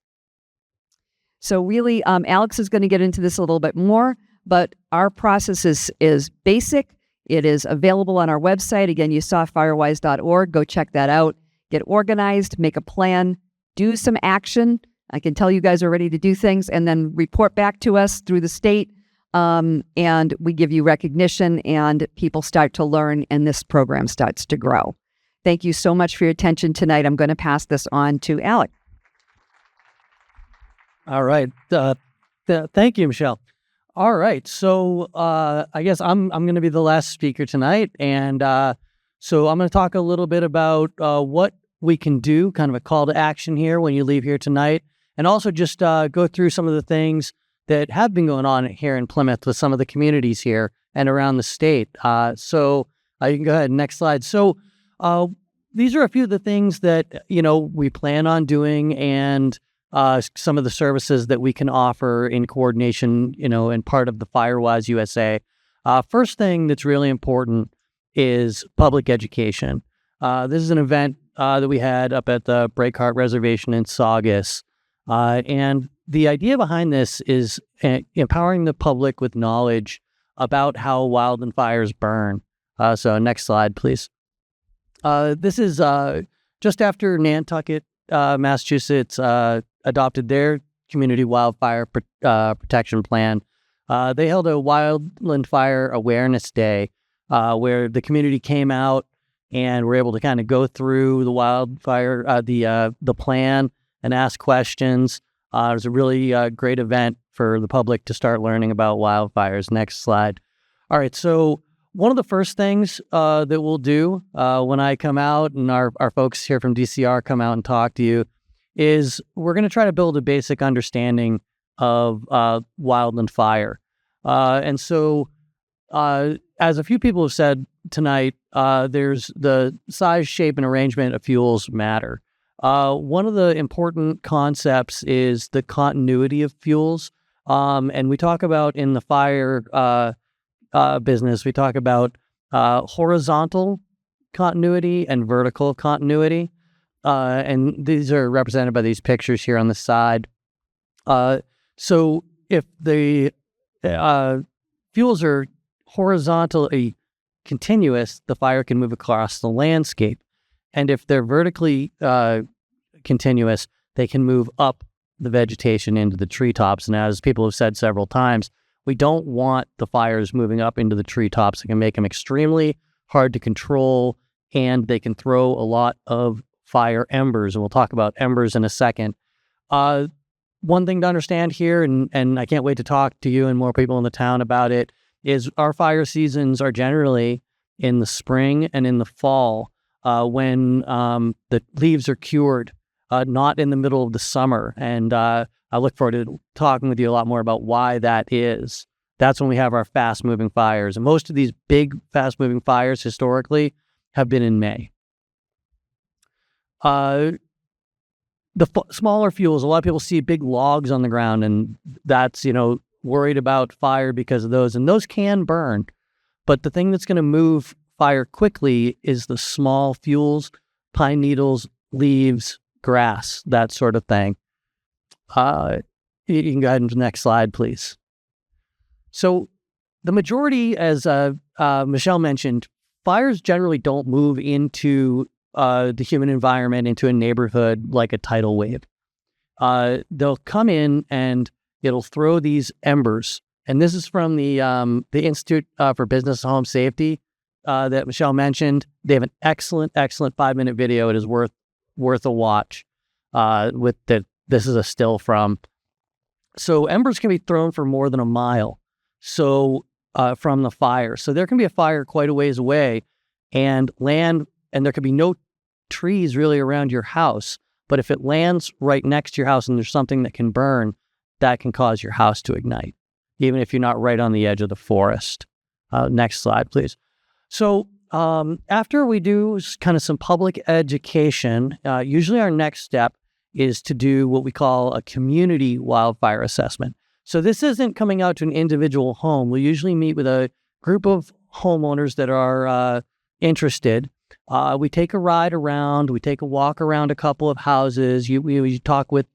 So really, Alex is going to get into this a little bit more, but our process is basic. It is available on our website. Again, you saw firewise.org. Go check that out. Get organized, make a plan, do some action. I can tell you guys are ready to do things, and then report back to us through the state. And we give you recognition, and people start to learn, and this program starts to grow. Thank you so much for your attention tonight. I'm going to pass this on to Alec. All right. Thank you, Michelle. All right. So I guess I'm going to be the last speaker tonight. And so I'm going to talk a little bit about what we can do, kind of a call to action here when you leave here tonight, and also just go through some of the things that have been going on here in Plymouth with some of the communities here and around the state. So you can go ahead. Next slide. So these are a few of the things that, we plan on doing, and some of the services that we can offer in coordination, and part of the Firewise USA. First thing that's really important is public education. This is an event that we had up at the Breakheart Reservation in Saugus. And the idea behind this is empowering the public with knowledge about how wildfires burn. So next slide, please. This is just after Nantucket, Massachusetts, adopted their community wildfire protection plan. They held a wildfire awareness day where the community came out and were able to kind of go through the wildfire, the plan, and ask questions. It was a really great event for the public to start learning about wildfires. Next slide. All right, so one of the first things that we'll do when I come out and our folks here from DCR come out and talk to you is we're going to try to build a basic understanding of wildfire. And so, as a few people have said tonight, there's the size, shape, and arrangement of fuels matter. One of the important concepts is the continuity of fuels. And we talk about in the fire business, we talk about horizontal continuity and vertical continuity. And these are represented by these pictures here on the side. So if the fuels are horizontally continuous, the fire can move across the landscape. And if they're vertically continuous, they can move up the vegetation into the treetops. And as people have said several times, we don't want the fires moving up into the treetops. It can make them extremely hard to control, and they can throw a lot of fire embers. And we'll talk about embers in a second. One thing to understand here, and I can't wait to talk to you and more people in the town about it, is our fire seasons are generally in the spring and in the fall, when the leaves are cured, not in the middle of the summer. And I look forward to talking with you a lot more about why that is. That's when we have our fast-moving fires. And most of these big, fast-moving fires historically have been in May. Smaller fuels, a lot of people see big logs on the ground, and that's, worried about fire because of those. And those can burn. But the thing that's going to move fire quickly is the small fuels, pine needles, leaves, grass, that sort of thing. You can go ahead and the next slide, please. So the majority, as Michelle mentioned, fires generally don't move into the human environment, into a neighborhood like a tidal wave. They'll come in and it'll throw these embers. And this is from the Institute for Business and Home Safety that Michelle mentioned. They have an excellent 5-minute video. It is worth a watch. This is a still from. So embers can be thrown for more than a mile. So from the fire. So there can be a fire quite a ways away, and there could be no trees really around your house. But if it lands right next to your house and there's something that can burn, that can cause your house to ignite, even if you're not right on the edge of the forest. Next slide, please. So after we do kind of some public education, usually our next step is to do what we call a community wildfire assessment. So this isn't coming out to an individual home. We usually meet with a group of homeowners that are interested. We take a ride around. We take a walk around a couple of houses. We talk with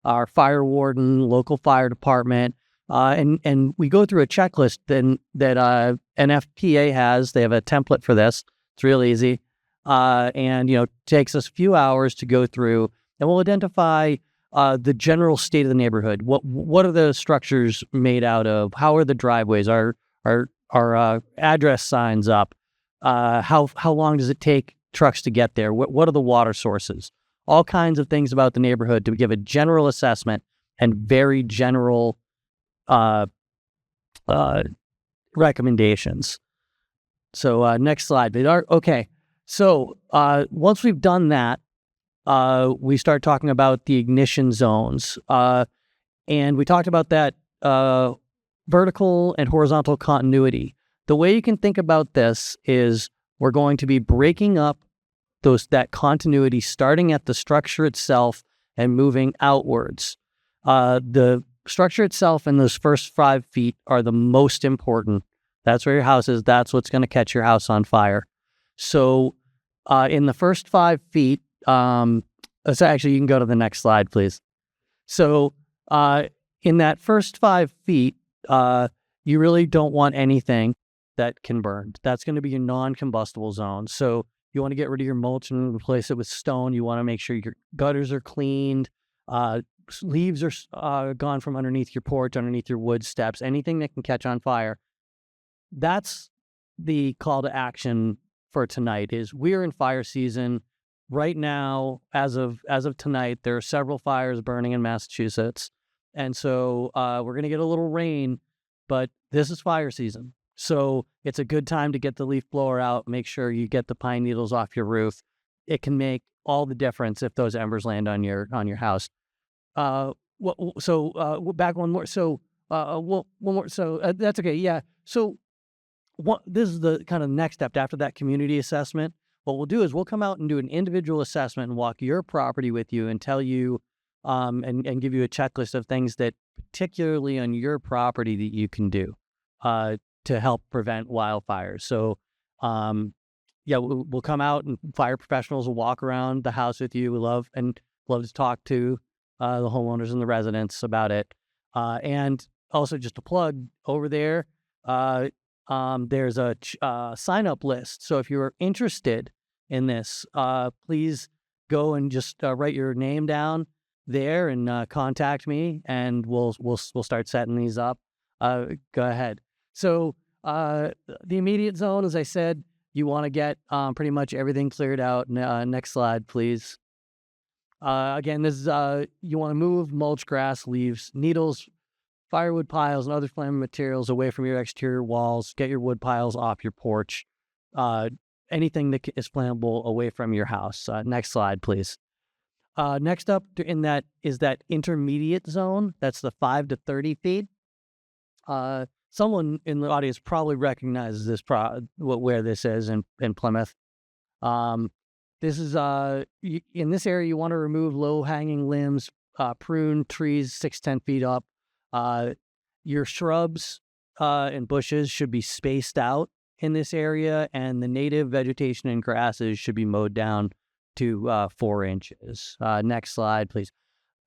our fire warden, local fire department, and we go through a checklist that NFPA has. They have a template for this. It's real easy, and takes us a few hours to go through, and we'll identify the general state of the neighborhood. What are the structures made out of? How are the driveways? Are address signs up? How long does it take trucks to get there? What are the water sources? All kinds of things about the neighborhood to give a general assessment and very general recommendations. So next slide. Okay. So once we've done that, we start talking about the ignition zones. And we talked about that vertical and horizontal continuity. The way you can think about this is we're going to be breaking up that continuity starting at the structure itself and moving outwards. The structure itself in those first 5 feet are the most important. That's where your house is. That's what's going to catch your house on fire. So in the first 5 feet, actually, you can go to the next slide, please. So in that first 5 feet, you really don't want anything that can burn. That's going to be your non-combustible zone. So you want to get rid of your mulch and replace it with stone. You want to make sure your gutters are cleaned. Leaves are gone from underneath your porch, underneath your wood steps, anything that can catch on fire. That's the call to action for tonight. Is we're in fire season right now. As of tonight, there are several fires burning in Massachusetts, and so we're going to get a little rain, but this is fire season. So it's a good time to get the leaf blower out. Make sure you get the pine needles off your roof. It can make all the difference if those embers land on your house. Back one more. So one more. So that's okay. Yeah. So this is the kind of next step after that community assessment. What we'll do is we'll come out and do an individual assessment and walk your property with you and tell you and give you a checklist of things that particularly on your property that you can do to help prevent wildfires. So, we'll come out and fire professionals will walk around the house with you. We love to talk to the homeowners and the residents about it. And also just a plug over there, there's a sign-up list. So if you're interested in this, please go and just write your name down there and contact me, and we'll start setting these up. Go ahead. So the immediate zone, as I said, you want to get pretty much everything cleared out. Next slide, please. Again, this is you want to move mulch, grass, leaves, needles, firewood piles, and other flammable materials away from your exterior walls. Get your wood piles off your porch. Anything that is flammable away from your house. Next slide, please. Next up in that is that intermediate zone. That's the 5 to 30 feet. someone in the audience probably recognizes this where this is in Plymouth. This is in this area. You want to remove low hanging limbs, prune trees 6-10 feet up. Your shrubs and bushes should be spaced out in this area, and the native vegetation and grasses should be mowed down to 4 inches. Next slide, please.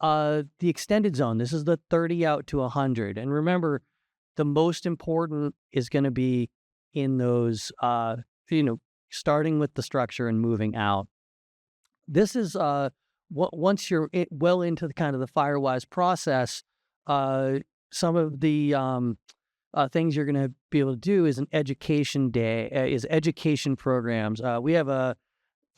The extended zone. This is the 30 out to 100, and remember, the most important is going to be in those, starting with the structure and moving out. This is once you're well into the kind of the Firewise process. Some of the things you're going to be able to do is an education day, is education programs. We have a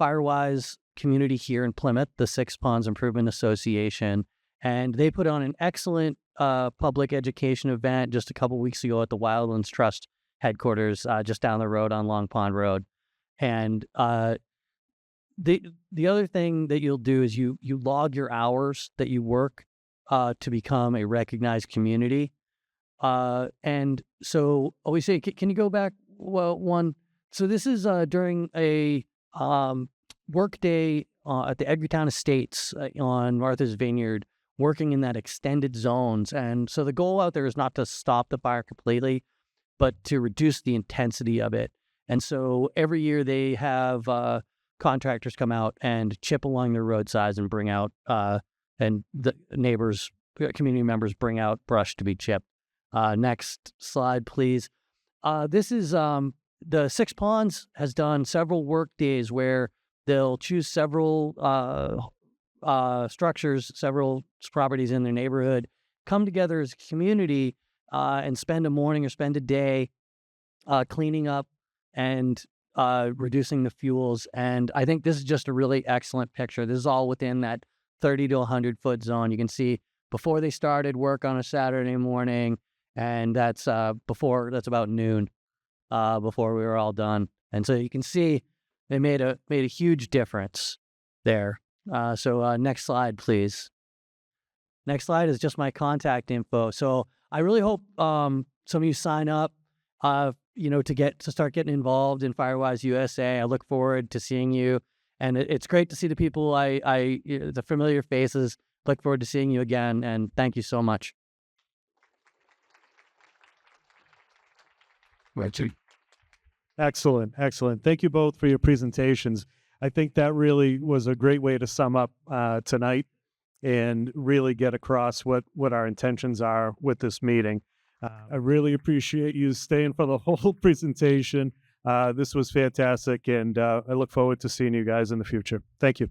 Firewise community here in Plymouth, the Six Ponds Improvement Association, and they put on an excellent public education event just a couple weeks ago at the Wildlands Trust headquarters, just down the road on Long Pond Road. And the other thing that you'll do is you log your hours that you work to become a recognized community. And so always say, can you go back one? So this is during a work day at the Edgartown Estates on Martha's Vineyard, working in that extended zones. And so the goal out there is not to stop the fire completely, but to reduce the intensity of it. And so every year they have contractors come out and chip along the roadsides and bring out, and the neighbors, community members bring out brush to be chipped. Next slide, please. This is the Six Ponds has done several work days where they'll choose several structures, several properties in their neighborhood, come together as a community and spend a morning or spend a day cleaning up and reducing the fuels. And I think this is just a really excellent picture. This is all within that 30 to 100 foot zone. You can see before they started work on a Saturday morning, and that's about noon before we were all done. And so you can see they made a huge difference there. So next slide, please. Next slide is just my contact info. So I really hope some of you sign up, to start getting involved in Firewise USA. I look forward to seeing you, and it's great to see the people the familiar faces. Look forward to seeing you again, and thank you so much. Excellent. Thank you both for your presentations. I think that really was a great way to sum up tonight and really get across what our intentions are with this meeting. I really appreciate you staying for the whole presentation. This was fantastic, and I look forward to seeing you guys in the future. Thank you.